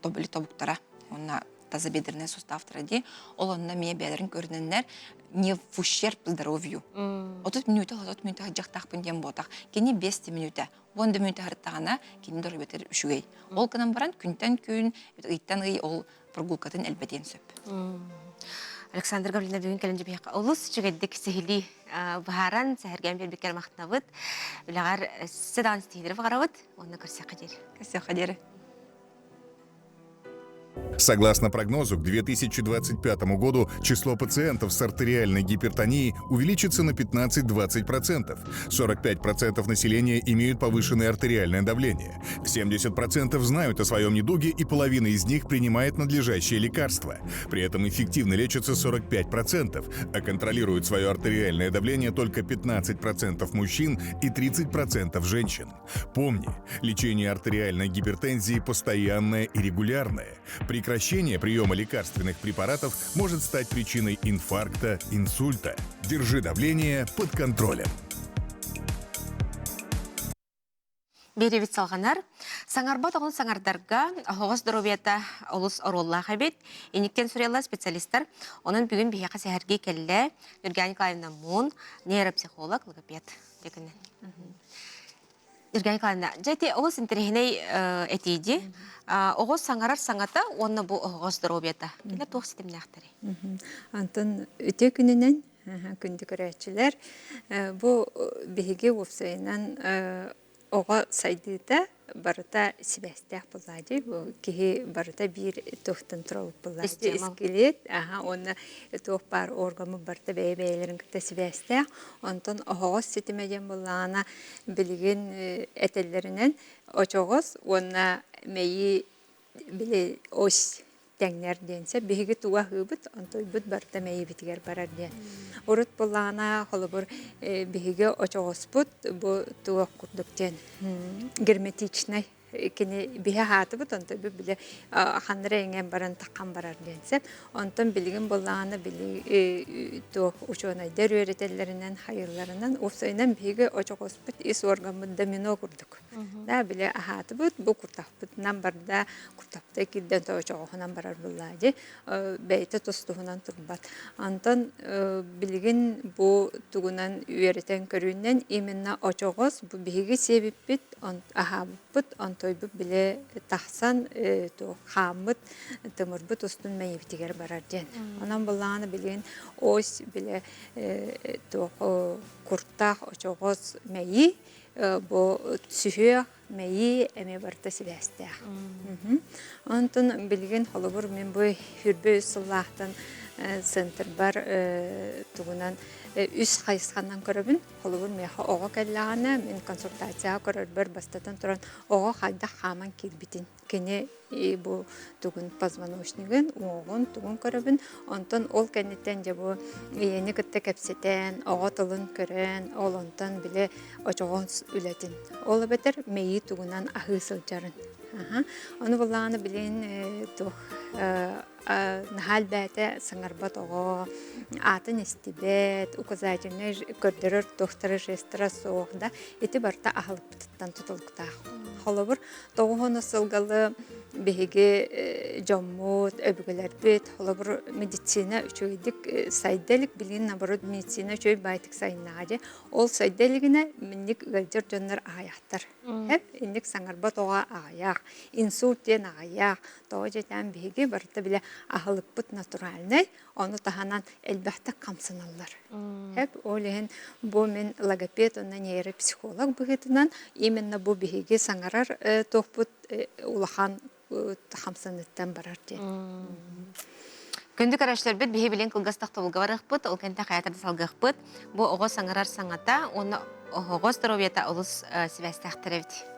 тобылы тобуқтара, оны тазобедренный суставтара де, ол онына мие бедрін көріненлер не в ущерб здоровью. 30 минута жақтақ пінден ботақ. Кені 5 минута, 10 минута ғырттағана кені дұры бетер үшігей. Ол күнін баран күнтен күн, ұйттан ғый ол прогулкатын әлбәден сөп. Александр Гавриловна бүгін кәлінді бейқа. Олыс жүгеддік сехили бағаран, сәхерген бербекер мақтынавыд. Үлағар сәдаған стейдері бағаравыд, оны көрсе қадері. Көрсе қадері. Согласно прогнозу, к 2025 году число пациентов с артериальной гипертонией увеличится на 15-20%. 45% населения имеют повышенное артериальное давление. 70% знают о своем недуге, и половина из них принимает надлежащие лекарства. При этом эффективно лечатся 45%, а контролируют свое артериальное давление только 15% мужчин и 30% женщин. Помни, лечение артериальной гипертензии постоянное и регулярное. Прекращение приема лекарственных препаратов может стать причиной инфаркта, инсульта. Держи давление под контролем. Беревит салғанар, саңарба тоғын саңардарға хоғыз дұробията олыс оролла қабет, еніктен сүрелла специалисттар, оның бүгін бейеқа сәхерге келі, Юргия Николаевна Мун, нейропсихолог, логопед. Юргия Николаевна, жәйте олыс интерехіней әтейді, оғыз саңарар саңата, оны бұл хоғыз дұробията. Келер тоқ сетіміне ақтары? Антон, өте күнінен, күнді көрәтшілер, бұл бейге өпсайынан оға сайдыда барыта сибәстәк бұлады, кеге барыта бір тоқтын тұрауып бұлады. Искелет, оны тоқ бар оргамы барыта бәй-бәйлерін күтті сибәстәк. Онтан оғыз сетімеден бұлағына білген әтелерінен очоғыз, оны мәйі біле ось тәңнер денсе, бейгі туға ғыбыт, онтой бұд барыта мәйі бітігер барар ден. Урут болағына қолы бұр бейгі очоғыз бұд, бұл туға күрдіктен герметичнай кені бейі хаты бұд, онтой бұл біле қандыра еңен баран таққан барар денсе, онтан білген болағына туық ұчуынайдар өретелерінен, хайырларынан, офсайынан бейгі очоғыз бұд, ес орғамы домино күрдік. Да, біле хаты бұд, бұл күртақ бұдынан барда күртақта кедден очоғығынан барар бұллады, бәйті тұстығынан тұрбат. Антан білген бұл тұғынан өретен көрінен, именно очоғыз бұл бейгі себіп бұд, аға бұд, той бұл біле тақсан қамыт, тұмыр бұд ұстын мәйі бітігер барар ден. Онан бұлағаны білген ось біле күртақ очоғыз мәйі, бұл түсіғі мәйі әме барта сібәстәқ. Онтын білген қолыбыр мен бұл хүрбе ұсыллақтан центр бар тұғынан үс қайысқаннан көрібін, қолыбыр меха оға кәллағаны, мен консультацияға көрір бір бастатан тұран оға қайда қаман келбітін. Кені бұл тұғын позвоночнигін, оғын тұғын көрібін, онтын ол кәнеттен де бұл ені күтті кәпсетен, оға тұлын көрін, ол онтын біле очоғын үлетін. Олы бәтір мейі тұғынан ағы сылжарын. Оны бұлағаны білен нахал бәті сыңарбат оға, атын істебет, указательный көрдірір тоқтыры жестіра соғында, еті барта ағылып бұтыттан тұтылықтақ. Қолы бұр, тоғын сылғалы биһиги жоммут өбүгөлөрбүт холобур медицина үчөйдик сайделик билин наоборот медицина үчөй байтык сайнааje ол сайделигине минник ылжыр жоннор аяқтар хеп инник саңарба тога аяк инсульт ден аяк тоо жетен биһиги барыта биле ахылыкпыт натуральный оны таханан элбәхтә камсыналар хеп олен бу мен логопед онна нейропсихолог быгытынан именно бу биһиги саңарар тохпут улахан хамсыныттан барар де. Күндүк арачылар бит биһи билен кылгастак табылга барыхпыт, ол кенте хаятарды салгыхпыт. Бу ого саңарар саңата, оны ого здоровьята улус связьтахтырыбыт.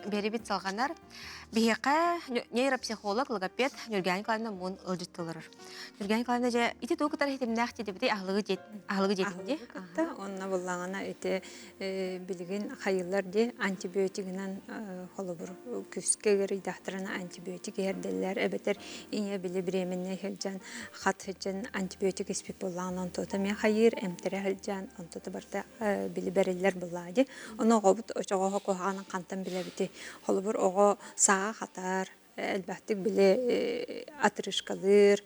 Беребит салганар биһиқа нейропсихолог, логопед Нурган Николаевна мун ылжыттылар. Нурган Николаевна же ити тоокутар хитимнах дебити ахлыгы жетинде. Катта онна буллагана эте билген хайыллар де антибиотигинен холобур күскө гырыйдахтарына антибиотик ерделер эбетер ине биле бременне хелжан хат хелжан антибиотик испип буллаган тота мен хайыр эмтере хелжан онтота барта биле берелер буллади. Оны гобут очого коханын кантан биле бити холобур ого саа хатар элбәттик биле атрышкалыр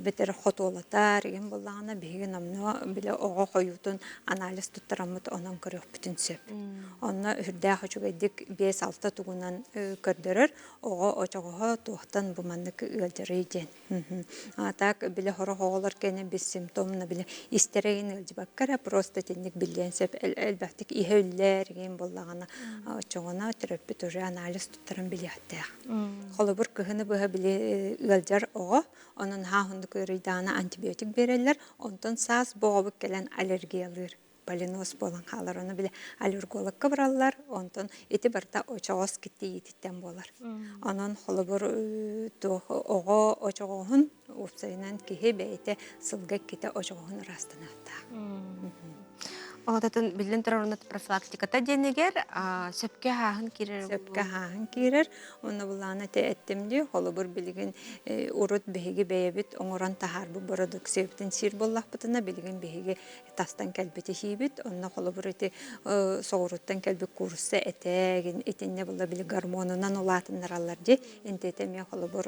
бетер хотолатар ген буллагана биген намно биле ого коютун анализ туттарамыт онан көрөк бүтүн сөп. Онна үрдә хачугайдик 5-6 тугунан көрдөрөр ого очого туктан буманнык ылжырыйден. Так биле хороголар кене без симптомна биле истерейин ылжыбаккара просто тенник билен сөп элбәттик ихөлләр ген буллагана очогона терапевт уже анализ туттарам билетте. Холобур кыһыны быһа биле ылжар ого онун хаһынды көрөйдана антибиотик берелер онтон саас бообук келен аллергиялыр полиноз болан халар оны биле аллергологка бараллар онтон эти барта очоос китти ититтен болар онон холобур ого очогоһун упсайнан киһи бейте сылга ките очогоһун растанаата. Олататын билен тарарунат профилактиката денегер сөпкө хаһын кирер. Сөпкө хаһын кирер. Оны булана те эттемди холобур билген урут беһиги бейбит оңоран тахар бу бородук септин сир боллахпытына билген беһиги тастан келбете хибит. Онна холобур эти соғуруттан келбек курсы этеген этинне булла биле гормонунан улатыннаралар де. Энтетеме холобур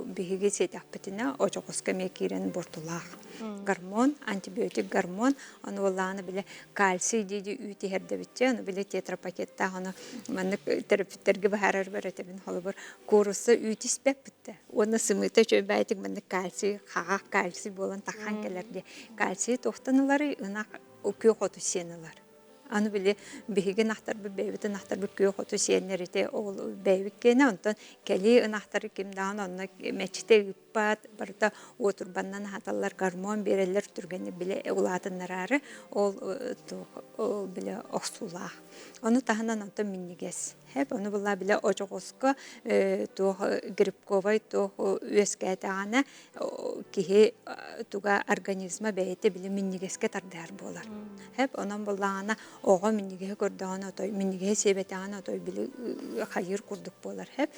беһиги сетаппытына очокоска мекирен бортулах. Гормон, антибиотик гормон, оны булана биле кальций диди үти хердебитче, оны биле тетрапакетта оны маннык терапевттерге бахарар баратыбын холобур курсы үтиспек битте. Оны сымыта чөбәйтик маннык кальций, хага кальций болан тахан келерде. Кальций тохтанылары ына өкө хоту сенелар. Аны биле биһиге нахтар бу бейбите нахтар бу көө хоту сенерите ол бейбик кене онтон кели нахтар кимдан онна мечте иппат барта отурбаннан хаталлар гормон берелер түргени биле улатыннарары ол биле оксулах. Оны таханан онтон миннигес. Hep onu bulla bile ocağızka to gripkovay to üsketane ki tuga organizma beyte bile minnigeske tardar bolar. Hep onun bullana oğa minnige kurdana to minnige sebetana to bile hayır kurduk bolar. Hep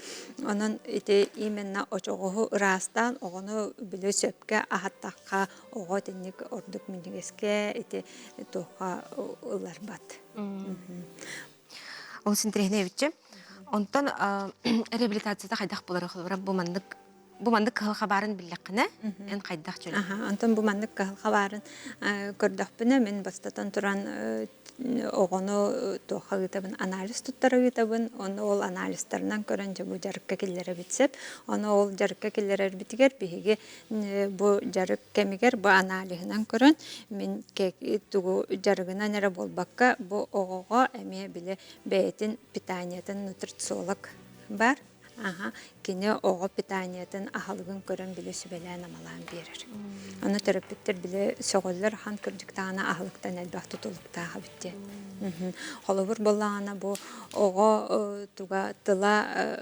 onun ite imenna ocağığı rastan onu bile söpke ahattaka oğa tennik orduk minnigeske ite toha ular bat. Ол синтрехневиче. Онтон реабилитацияда кайдах болар хылбара бу мандык хабарын биллекне эн кайдах жөн. Онтон бу мандык хабарын көрдөкпүнө мен бастатан туран огону тохагытабын анализ туттарагытабын оны ол анализтеринен көрөн же бу жарыкка келлере битсеп оны ол жарыкка келлере битигер биһиги бу жарык кемигер бу анализинен көрөн мен тугу жарыгынан эре болбакка бу огого эме биле бейтин питаниятын нутрициолог бар. Кине ого питаниятын ахалыгын көрөн биле сүбелен амалан берер. Аны терапевттер биле сөголлөр хан кырдыктана ахалыктан элбах тутулуктага битте. Холобур боллана бу ого туга тыла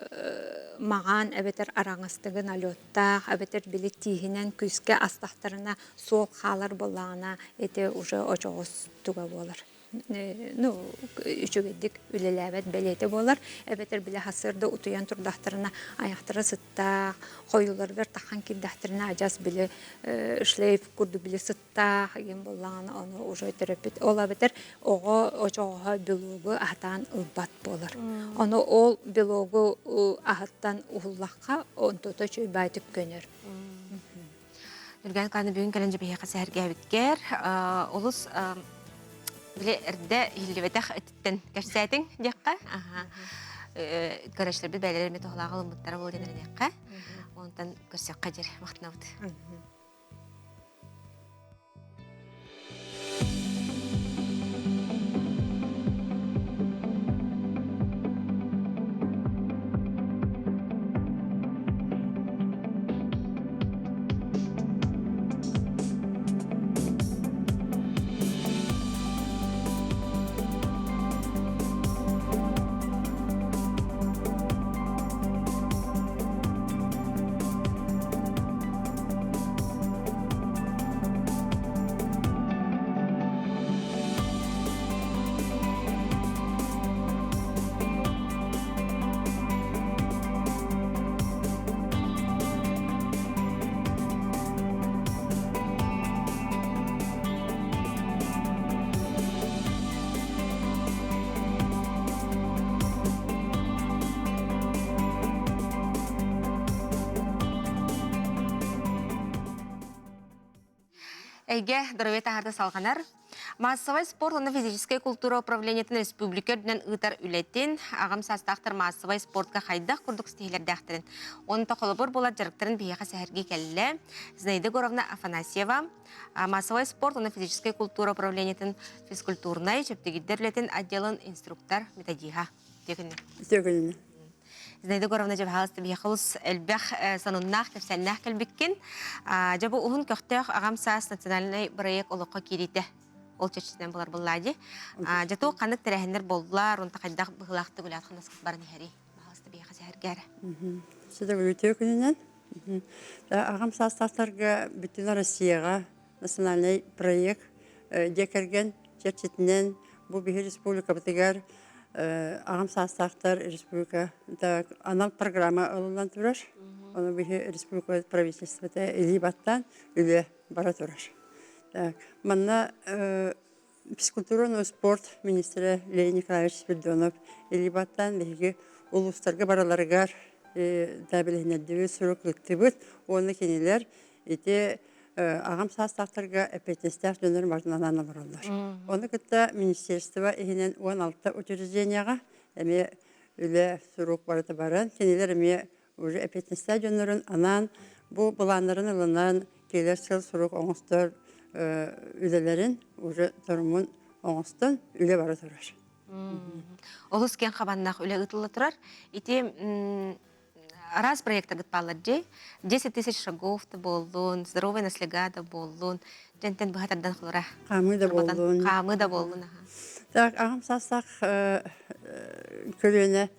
маган эбетер араңыстыгын алётта эбетер биле тихинен күскө астактарына соол халар боллана эте уже очогос туга болар. ну үчүгедик үлеләбет белете болар. Эбетер биле хасырда утуян турдахтарына аяктары сыттак, коюлар бер тахан кирдахтарына ажас биле шлейф курду биле сыттак ген болган аны уже терапит. Ола бетер ого ожого билогу атан ылбат болар. Аны ол билогу ахаттан ухуллакка онтото чөй байтып көнөр. Үргән каны бүгін кәлінжі бейеқі сәрге әбіккер. Олыс біле әрді хилебетәқ өттен кәшсәйтің деққа. Көрәшілер біз бәлелеріме тоғылағы ұлымыттары бол денер деққа. Онтан көрсек қадер вақтына бұд. Эйге, дөрөвете харды салганар. Массовый спорт, оны физическая культура управлениетін республика дүнен ұтар үлеттен, ағым састақтыр массовый спортқа қайдақ күрдік стейлер дәқтірін. Оны тоқылыбыр болат жарықтырын бейеға сәхерге кәлілі. Знайды Горовна Афанасьева. Массовый спорт, оны физическая культура управлениетін физкультурной чептегиддерлетін отделын инструктор методиға. Тегінне. Знайды Горовна жаб халысты бейхылыс әлбәқ саныннақ, тәпсәліннақ кәлбеккен. Жабы ұғын көқтеғ ағам саас национальный проект олыққа керейді. Ол чөчісінен болар боллади. Жато қанық тәрәхіндер болдылар, онта қайдақ бұғылақты гүлятқын асқыт барын әрі. Халысты бейхасы әргәрі. Сюда өте күнінен. Ағам састақтарға бүтін Россияға национальный проект декерген чертетінен бұл бейхі республика бітігер ағам састақтар республика анал программа олынан тұрар. Оны бейхі республика правительствода үлі баттан үлі бара тұрар. Манна физкультурный спорт министрі Леонид Николаевич Спиридонов үлі баттан бейхі улустарға бараларығар тәбілігінәдді сұрық өтті бұд. Оны кенелер еті ағам састақтарға әпетнестер дөнер бардынан анылырылар. Оны күтті министерство егінен 16 учрежденияға әме үлі сұрық барыты барын. Кенелер әме уже әпетнестер дөнерін анан бұл бұланырын ылынан келер сыл сұрық оңыстыр үлелерін уже тұрмын оңыстын үлі бары тұрар. Олыс кен қабаннақ үлі ұтылы тұрар. Ити раз проекта гытпалладжи 10 000 шагов болдун, здоровая наслегада болдун, жентен бахатардан хлора. Қамы да болдун. Қамы да болдун. Так, ағам састақ көліне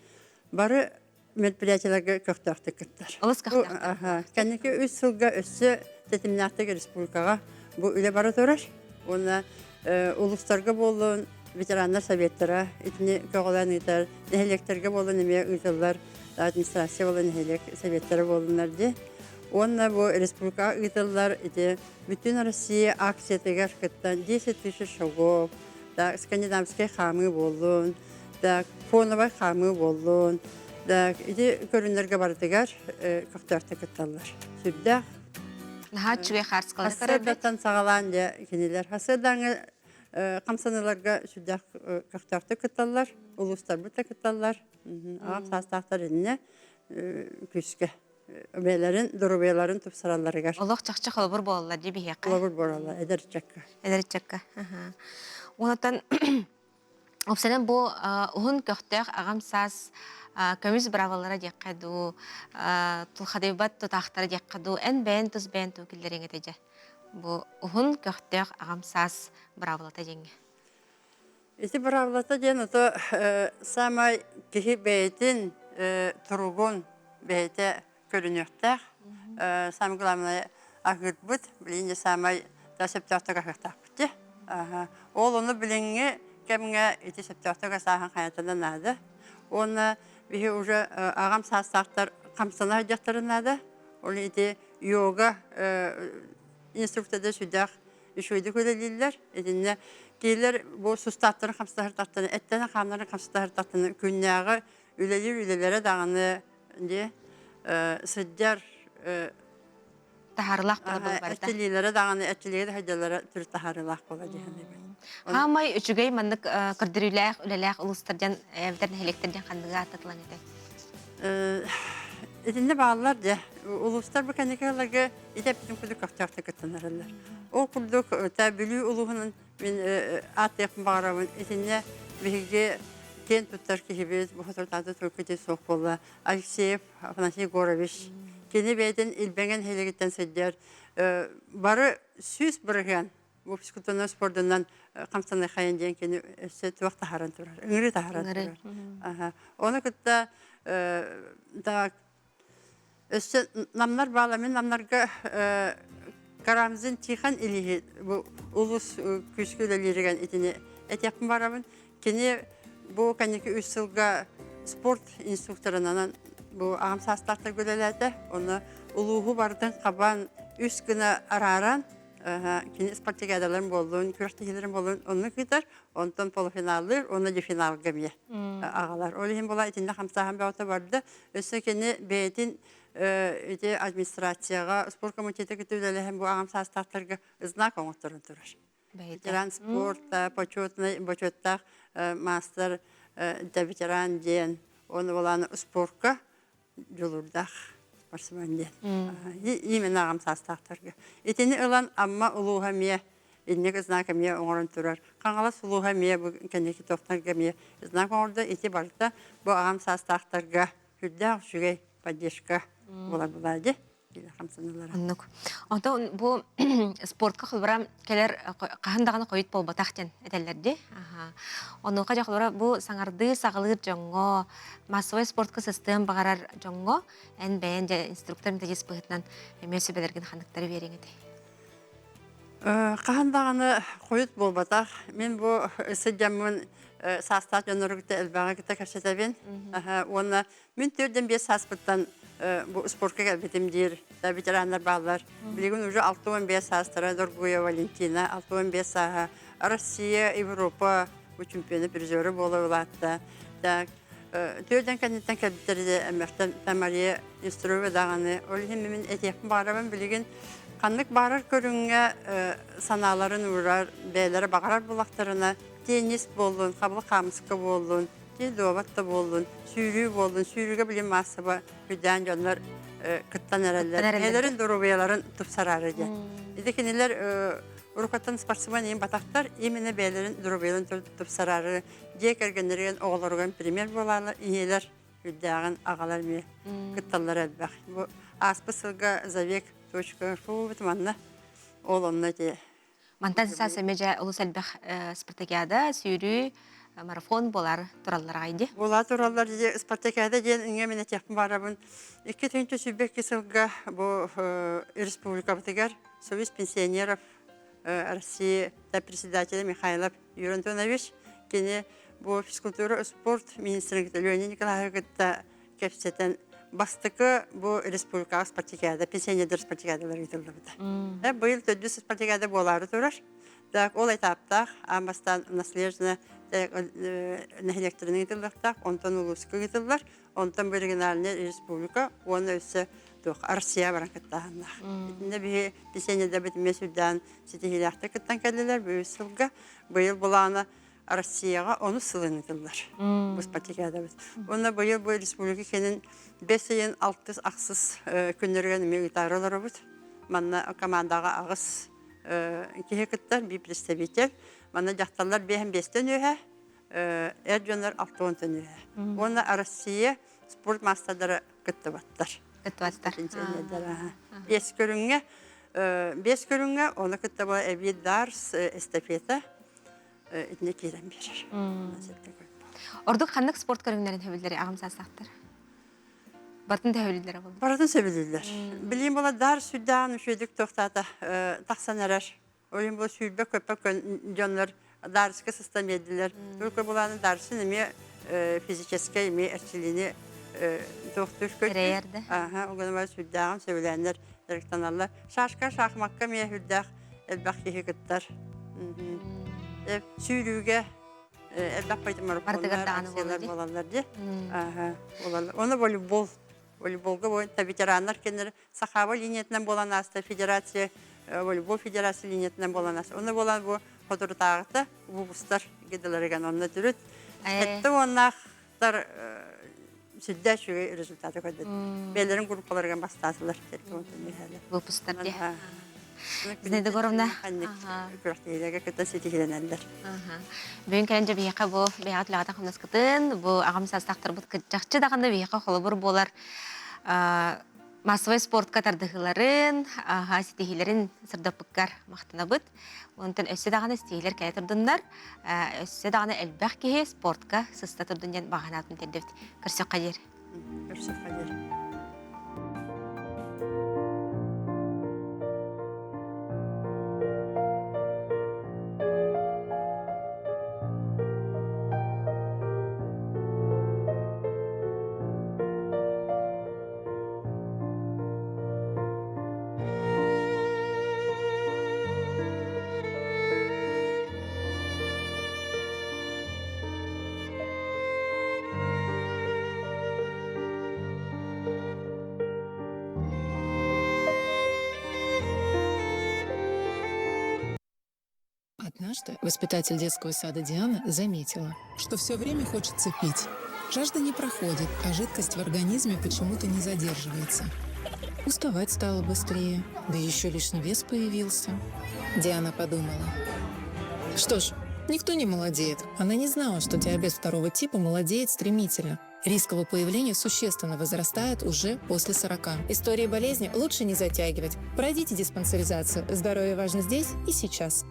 бары мероприятияларға көқтақты күттір. Олыс көқтақты. Кәнеке 3 жылға өсі тетімнақтығы республикаға бұл үлі бары тұрар. Оны ұлыстарға болдун, ветерандар советтара, итini көғылан ұйтар, нәхелектерге болдун еме ұйтылар, администрация болдун нәхелек советтары болдунар де. Онна бұл республика ұйтылар, бүтін Россия акциятығар күттан 10 000 шагов, скандинавский хамы болдун, фоновай хамы болдун, көрінлерге бардығар көқтарты күтталар. Сүрдәқ. Наға чүге қарсқалар Хасырдаттан сағалан де кенелер. Хасырдаңы қамсаныларға сүрдәқ көқтарты күтталар, ұлыстар бұта күтталар. Ағам састақтар еніне күшке. Өбейлерін, дұрубейлерін тұпсыраларығар. Олық чақчы қылбыр болалар де бейеқі. Қылбыр болалар, әдәрітчәкка. Әдәрітчәкка. Онаттан, опсанен бұл ұғын көқтеғ ағам сас көміз бравалара деққаду, тұлқадайбат тұтақтары деққаду, ән бәйін тұз бәйін төкілдерің әтеже. Бұл ұғын көқтеғ ағам сас бравалата жеңе. Эти бравлата ден ото самай кихи бәйтін тұрғын бәйті көрінектәқ. Самай главное ағыт бұд, білінде самай тәсіп тәқтіға қақтақ бұдде. Ол оны біліңе кемге эти септёхтага сахан хаятынан нады. Оны бихи уже агам састақтар камсана жақтарын нады. Ол эти йога инструкторда сүдях үшөйді көлелілер. Эдинне кейлер бұл сустаттарын камсатақтарын, әттені қамларын камсатақтарын күнняғы үлелері дағаны сыдjar Тахарлах бола бұл барда. әттелелері дағаны әттелері хайдалары түр тахарылақ бола дегенде. Хамай үчүгей маннык кырдырылах, үлелах улустардан, эвтерн электерден қандыға ататылан еді. Эдинне bağlılar de, uluslar bu kanikalarga ide bütün kuduk aktarta katanarlar. O kuduk tabülü uluğunun min at yakın bağıramın edinne bilgi ten tutar ki gibi bu fotoğrafta Türkiye'de soğukla Alekseyev, Afanasy Gorovich, keni beyden ilbengen helegitten sediyor. Barı süs bırakan bu psikotonu sporundan kamsanı kayan diyen keni set vakti haran turar, ıngırı taharan turar. Onu kutta da Öste namlar bağlamın namlarga karamızın tihan ilihi bu ulus küskülelerigen etini et yapım varamın keni bu kaniki 3 yılga sport instruktorundan bu ağam sastarta gölelerde onu uluğu bardın kaban 3 güne araran keni sportikadaların bolluğun kürehtihlerin bolluğun onu gider ondan polifinaller onu da final gemiye ağalar olihim bola etinde hamsahan bağıta vardı öste keni beytin администрацияға, спорт комитеті күтілі hem bu ağam sastaqlarga ıznak oңықтырын тұрыр. Ветеран спорта, почеттақ, мастер, ветеран ден, оны боланы спортқа жолырдақ спортсмен ден. Имен ağam sastaqlarga. Етені ылан амма ұлуға мие, иннек ызнака мие оңырын тұрыр. Қаңғалас ұлуға мие, кәнекі тоқтарға мие ызnak оңырды, еті барда bu ağam sastaqlarga хүлдәқ жүгей поддержка болады. Оннук. Онда бу спортка хылбара келер кахандаганы койыт болбо тахтен этелерди. Онука жакылбара бу саңарды сагылыр жоңго массовый спортка систем багарар жоңго эн бен инструктор методист быгытнан эмеси белерген хандыктары береңеди. Кахандаганы койыт болбатак. Мен бу сыдjamын састат жонорукта элбага кете кашетабен. Оны мен төрден 5 саспыттан bu sportga gelmedim diyor. Da veteranlar bağlar. Bilgin уже 6-15 sastara Dorguya Valentina, 6-15 saha. Россия, Европа bu çempiyonu prizörü bolaulatta. Da төрден kanitten kabitleri emekten Tamariya Instrova dağını. Olihim min etiyapın bağıramın bilgin kanlık bağırar körünge sanaların uğrar, beylere bağırar bulaklarına. Tenis bolun, kablı kamıska bolun, dovatta bolun, sürü bolun, sürüge bilim masaba güden canlar kıttan ereller. Nelerin dorobayaların tupsararı diye. Dedekineler urukatan sportsman en bataklar, emine beylerin dorobayaların tupsararı diye kergenlerin oğullarıgan primer bolarlar, ineler güden ağalar mı kıttanlar elbaq. Bu aspısılga zavek .ru bitmanna oğlanla diye. Мантан саса межа улусалбах спартакиада сүйрүү марафон болар тураллар айди. Bola turallar diye spattakada diye ingemen etiyapım varabın. 2 sübek kısılga bu Республика Батыгар, Союз пенсионеров России, да председателя Михаил Юрий Антонович, кене bu физкультура спорт министрінің Леонид Николаевич кепсетен бастықы bu Республика спартакиада, пенсионерлер спартакиадалар етілді. Bu yıl 400 спартакиада болары тұрар. Ол этаптақ, амастан наслежно нәхелектерінің етілдіқтақ, онтан улуска етілділер, онтан біргеналіне республика, оны өсі Россия баранкаттағанлақ. Етінде бір пенсионерлер бітіме сүрдан сетігіліяқты кіттан кәлілер, бұл сылға, бұл бұланы Россияға оны сылын етілділер. Бұл спартакиада біз. Оны бұл республика кенін 5-6 ақсыз күндерген мегітарылары бұд. Манна командаға ағыз кехекіттер, bir представитель. Mana jahtallar 5-5'ten öhe, erjonlar 6-10'ten öhe. Ona Россия sport masterları kıttı battar. Kıttı battar. 5 körünge, ona kıttı bu evi dars estafeta etine kiren verir. Ordu kanlık sport körünlerin höbülleri ağım sastaqtır. Batın təhvililəri oldu. Baratın sevilirler. Bileyim ola dar süddan üşüdük toxtada taqsan erer. Oyun bu sürbe köpek canlar дарыска систем едилер. Только буланы дарысын эме физический эме эрчилини доктор көтү. Эрерде. Ага, оганы бар сүддагым сөйләнер. Директорлар шашка шахмакка ме хүддах элбах кихиттер. Сүйрүүгө элбах байтымар болалар ди. Ага, болалар. Оны волейболга бой ветераннар кенер Сахава линиятынан болан аста федерация волейбол федерация линиятынан болан аста. Оны болан бу хотуртагыта бустар геделерген онна түрүт. Этте оннахтар сүддә шугы результаты көдү. Белерин группаларга бастасылар. Выпустар ди. Зинаида Егоровна. Күрәктәге көтә сетигенәләр. Бүгін кәлінже бейеқа бұл бейғат лағата қымнас күтін, бұл ағам састақтыр бұд жақчы дағында бейеқа қолы болар массовай спорт қатардығыларын, сетігілерін сырдап бұққар мақтына бұд. Онтын өсі дағаны стейлер кәлі тұрдындар, өсі дағаны әлбәқ кейі спортқа сыста тұрдын бағанатын тәрдепті. Көрсек қадер. Көрсек қадер. Однажды воспитатель детского сада Диана заметила, что все время хочется пить. Жажда не проходит, а жидкость в организме почему-то не задерживается. Уставать стало быстрее, да еще лишний вес появился. Диана подумала. Что ж, никто не молодеет. Она не знала, что диабет второго типа молодеет стремительно. Риск его появления существенно возрастает уже после 40. Истории болезни лучше не затягивать. Пройдите диспансеризацию. Здоровье важно здесь и сейчас.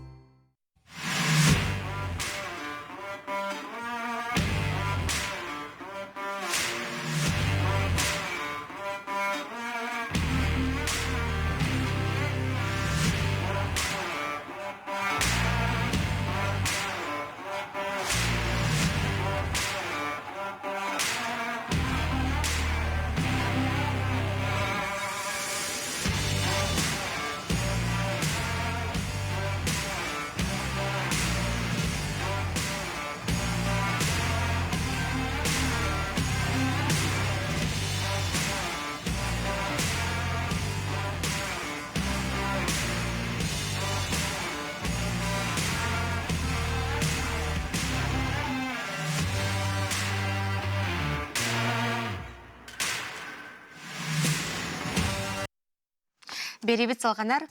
Беребет салғанар,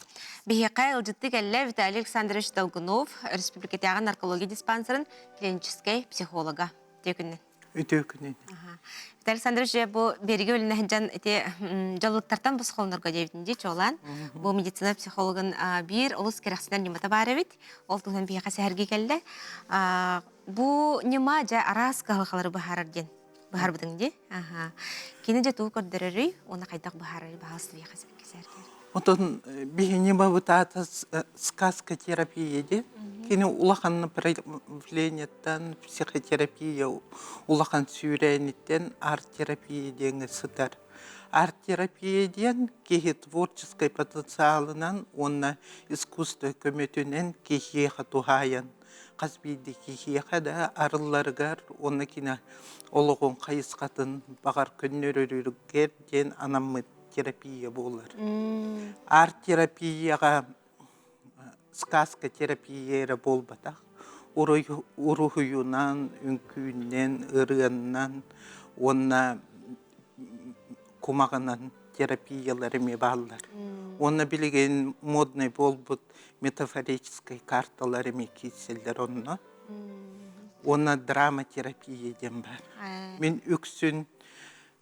бейеқа ұлжытты кәлі Виталий Александрович Долгунов, республикатяға наркология диспансерін клинический психолога. Текіннен. Өтөкүнен. Виталий Александрович, бұл береге өліне жан жалылықтартан бұс қолынырға дейбітінде чоғлан. Бұл медицина психологын бір ұлыс керексінен немата бар әбет. Ол тұғынан бейеқа сәхерге кәлі. Бұл нема жа арас қалықалары бұхарарден. Бұхар бұдыңде. Кені жа туы көрдірірі, оны қайдақ бұхарары бағасы бейеқа сәхерге. Отон бігіне бабытата сказка терапияде, кені улақан направлениеттен психотерапия, улақан сүйрәнеттен арт-терапияден сытар. Арт-терапияден кеге творческой потенциалынан, онна искусство көметінен кеге қатуғайын. Қазбейді кеге да арыларғар, онна кені олығын қайысқатын бағар көннөрірігер ден анаммыд. Терапия болар. Арт-терапияға сказка терапияра болбатақ. Урухуюнан, үнкүйінен, ырығынан, онна кумағынан терапияларыме балар. Онна білген модный болбут метафорической карталарыме кейселдер онна. Онна драма терапия ден бар. Мен үксін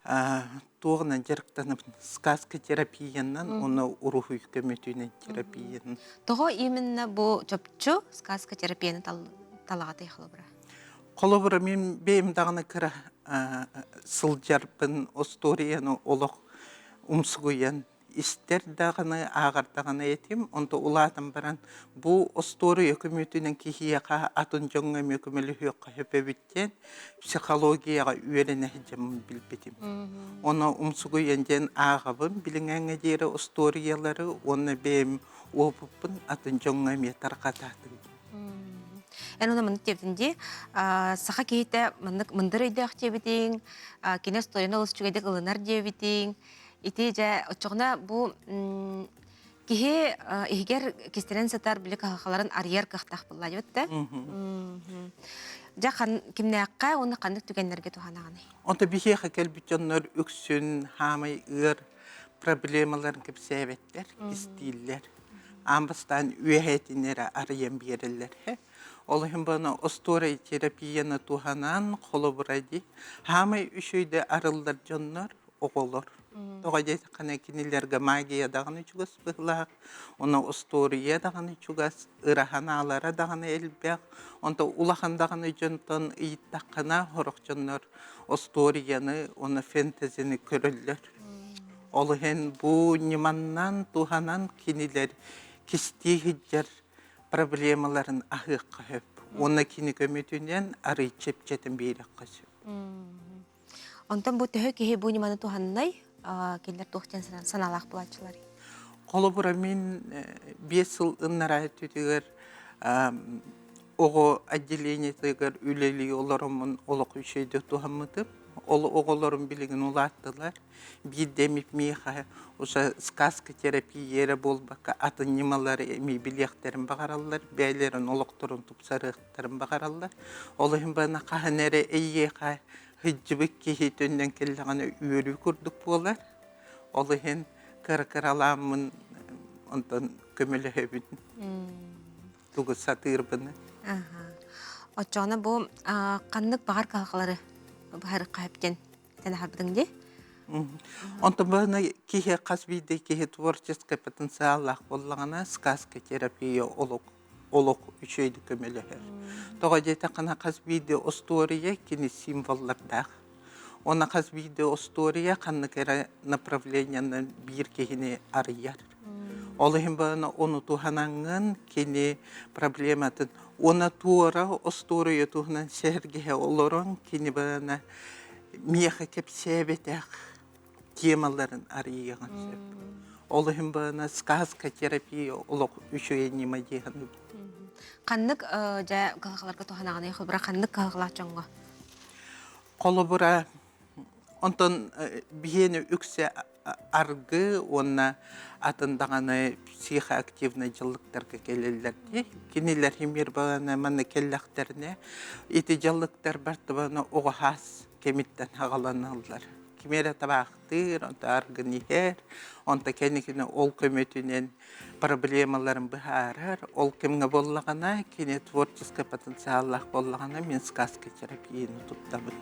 тоғынан жарықтанып сказка терапиянан, оны урухуй көметуінен терапиян. Тоғы именно бұл жопчу сказка терапияны талағаты еқылы бұра? Қолы бұра мен бейімдағына кіра сыл жарпын, осторияны олық ұмсығуян истер дағыны ағырдағыны етім, онда улатым баран бұл осторы өкіметінің кихияға атын жоңға мөкімелі хөққа хөпебіттен психологияға үйеріне жамын білбетім. Оны умсугу енден ағабын, біліңәңе дері осториялары, оны бейім опыппын атын жоңға метарқататын. Оны мындық тебдінде, сақа кейті мындыр өйді ақтебетің, кене сторияны олыс жүгейдік ылынар дебетің. Ити жа очоғына бұл кеге егер кестерен сатар білік ағаларын арияр қақтақ бұлла жөтті. Жа кімне аққа, оны қандық түгенлерге туғанағаны? Онда бихеға кәлбітонлар өксін, хамай, ыр, проблемаларын кеп сәбеттер, істейлер. Амбастан үйәйтінері ариян берілер. Олығын бана осторай терапияны туғанан қолы бұрайды. Хамай үшөйді арылдар жонлар оғылыр. Тоға дейті қана кенелерге магия дағаны чугас бұғылақ, оны остория дағаны чугас, ыраханалара дағаны әлбәқ, онда улахан дағаны жонтан иіттаққана хорық жонлар осторияны, оны фэнтезіні көрілер. Олығын бұл неманнан туғанан кенелер кестейгіджер проблемаларын ақиққа хөп. Оны кені көметінен ары чеп жетін бейрек қасып. Онтан бұл төхі кеге бұл неманы туғанынай, келдер тоқтен саналақ бұлатшылары? Қолы бұра мен 5 жыл ұннара өтігер оғы отделение тегер үлелі оларымын олық үшейді туғамыдым. Ол оғыларын білігін ұлаттылар. Bir demip miha oşa сказка терапиялары болбаққа атын немалары эми билekтерин багараллар, бәйлерин олоқторун тупсарыктарын багараллар. Олыхын бана каханере эйеха хыджыбык кехитөндөн келганы үйөрү көрдүк болар. Олыхын кыркыраламын онтон көмөлөбүн. Тугу сатырбыны. Очоны бу кандык багар кахалары багар кайыптен тенахабдыңде? Онтон бана кихе казбиде кихе творческий потенциаллах боллагана сказка терапия олок үчөйдү көмөлөһөр. Тога жете кана казбиде история кини символлардах. Она казбиде история канны кера направлениянын бир кихини арыяр. Олыхын бана оны туханангын кини проблематын она туора история тухнан шерге олорон кини бана меха кеп себетах темаларын арыйған сөп. Олығын бана сказка терапия олық үшөйе нема дейгені. Қаннық жа қалғаларға туханағаны еқыл бұра қаннық қалғалақ жоңға? Қолы бұра онтон бейені үксе арғы онна атындағаны психоактивный жылықтарға келелерде. Кенелер хемер бағана маны келлақтарына еті жылықтар барты бағана оғас кеметтен ағаланалар. Кемері табақтыр, онта арғын ехер, онта кәнекені ол көметінен проблемаларын бұхарар, ол кемге боллағана, кене творческий потенциаллах боллағана мен сказка терапияны тұттамын.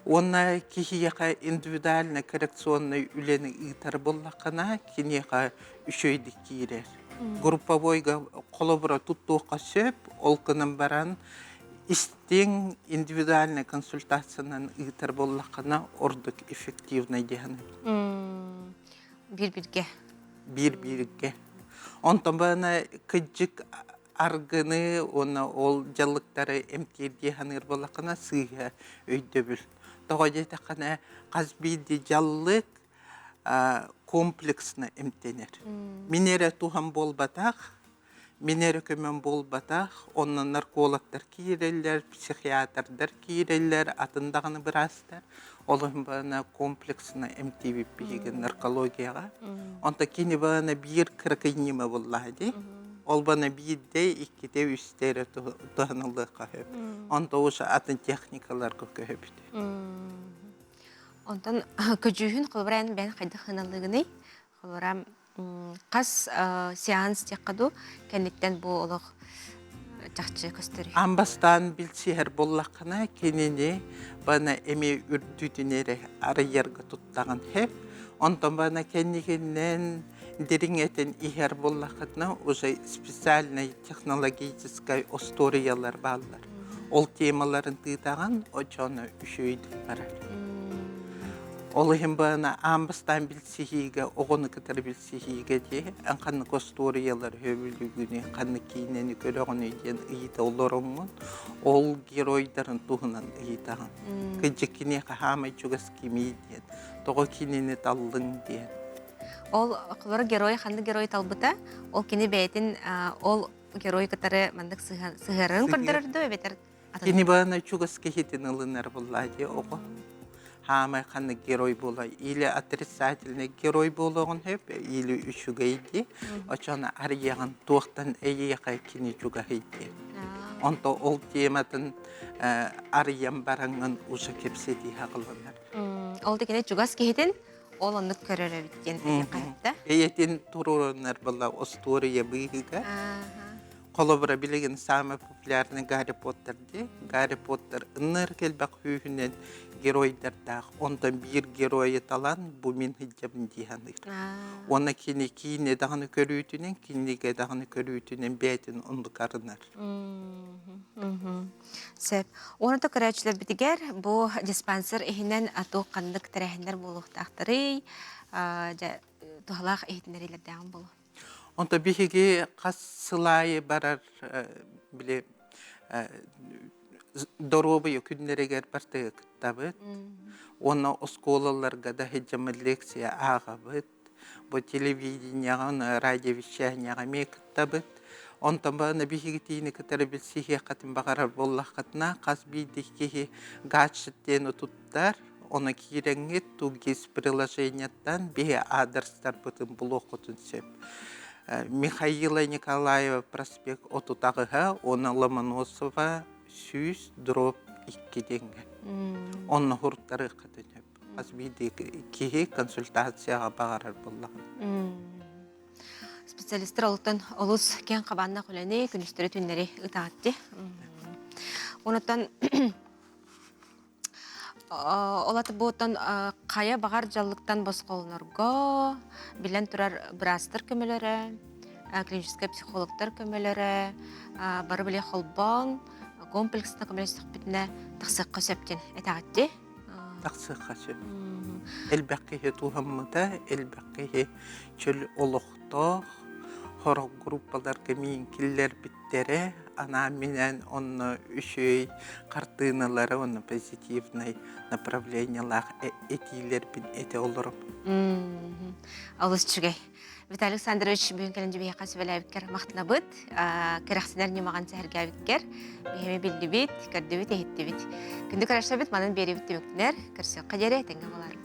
Онна кехияға индивидуальный коррекционный үлені ұйтар боллағана, кенеға үшөйді кейрер. Групповойға қолы бұра тұттуға сөп, ол күнім баран, истең индивидуальный консультацияның ұйтар боллақына ордық эффективный дегені. Bir-birге? Bir-birге. Онтан бана күджік арғыны, ол жалықтары әмтерге ханыр болақына сыйға өйді біл. Тоға жайта қана қазбейді жаллық комплексна әмтенер. Менері туған болбатақ, Менері көмен болбатақ, онын наркологтар кейрелер, психиатрдар кейрелер, атындағыны бірастар. Олығын бағына комплексына МТВ бейген наркологияға. Онта кені бағына бір кіркейнеме болады. Ол бағына бірде, иккеде үстері тұғынылы қағып. Онта ошы атын техникалар көкөбіді. Онтан көжүйін қылбырайын бән қайды қыналығыны. Қылбырам қас сеанс текқаду кәнеттен бұл олық жақчы көстері. Амбастан білсер боллақына кенені бана әме үрдүдінері арыярға тұттаған хеп. Онтан бана кенегеннен деріңетін ихер боллақына уже специальный технологический историялар балдар. Ол темаларын тыйтаған очоны үшөйдік барар. Олыхын бана амбастан билсихиге, оғыны кітір билсихиге де, анқанны косториялар хөбілігіне, қанны кейінені көріғыны ден ұйыта оларыңын, ол геройдарын тұғынан ұйытағын. Күджекіне қахамай жүгіс кемейден, тоғы кейінені талдың ден. Ол құлары герой, қанды герой талбыта, ол кені бәйтін, ол герой кітары мандық сығырын көрдірірді өбетер. Кені бана жүгіс кейтін ұлынар болады оғы. Хамай қанны герой болай, или отрицательный герой болуғын хөп, или үшігейді, очаны арияғын тоқтан әйеқай кені жүгейді. Онто ол тематын ариян бараңын ұшы кепсеті хақылынар. Ол декене жүгас кейтін, ол онды көрірі біткен қайыпта. Әйетін тұрырынар бұла остория бұйыға. Қолыбыра білеген самый популярный Гарри Поттерде. Гарри Поттер ыныр келбақ хүйінен геройдардақ. Ондан бір геройы талан бұл мен хиджабын дейханыр. Оны кейіне дағыны көрійтінен, кейінеге дағыны көрійтінен бәйтін ұнды қарынар. Сөп. Оны да көрәчілер бітігер, бұл диспансер ехінен ату қандық тәрәхіндер болуқтақтырый, тұғалақ ехінер елердәғын болу. Онда бихиги қас сылайы барар біле доробы күннерегер бартығы күттабыд. Оны осколаларға да хеджамы лекция ағабыд. Бұ телевиденияға, радиовещанияға ме күттабыд. Онда бана бихиги тейіні күтәрі білсіге қатын бағарар боллақ қатына қас бейдікке гаджеттен ұтыттар. Оны кереңет тугез приложениятан бе адрестар бұтын бұл оқытын сөп. Михаила Николаева проспект отутағыға, оны Ломоносова сүйіз дроп 2 денге. Оны ғұрттары қатын өп. Азбейді кейі консультацияға бағарар болағын. Специалистер олықтан олыс кен қабанына құләне күністері түннері ұтағатты. Онықтан олаты бұғыттан қая бағар жаллықтан басқолынырға, білен тұрар брастыр көмелері, клинический психологтар көмелері, бары біле қолбан, комплексті көмелестік бітіне тақсыққа сөптен әтағатты. Тақсыққа сөп. Әлбәқкеге туғамыда, әлбәқкеге чөл олықтық, хорық группалар кемейін келлер біттері, ана менен оны үшөй картыналары, оны позитивный направлениялар этилер бин эте олырым. Алыс чүгей. Виталий Александрович бүгін кәлінді бейе қасы бәлі әбіккер мақтына бұд, кәріқсінер не маған сәхірге әбіккер, бейеме білді бейт, көрді бейт, әйітті бейт. Күнді көрәшті бейт, манын бері бейт демектінер, көрсі қадері, тәңгі болар.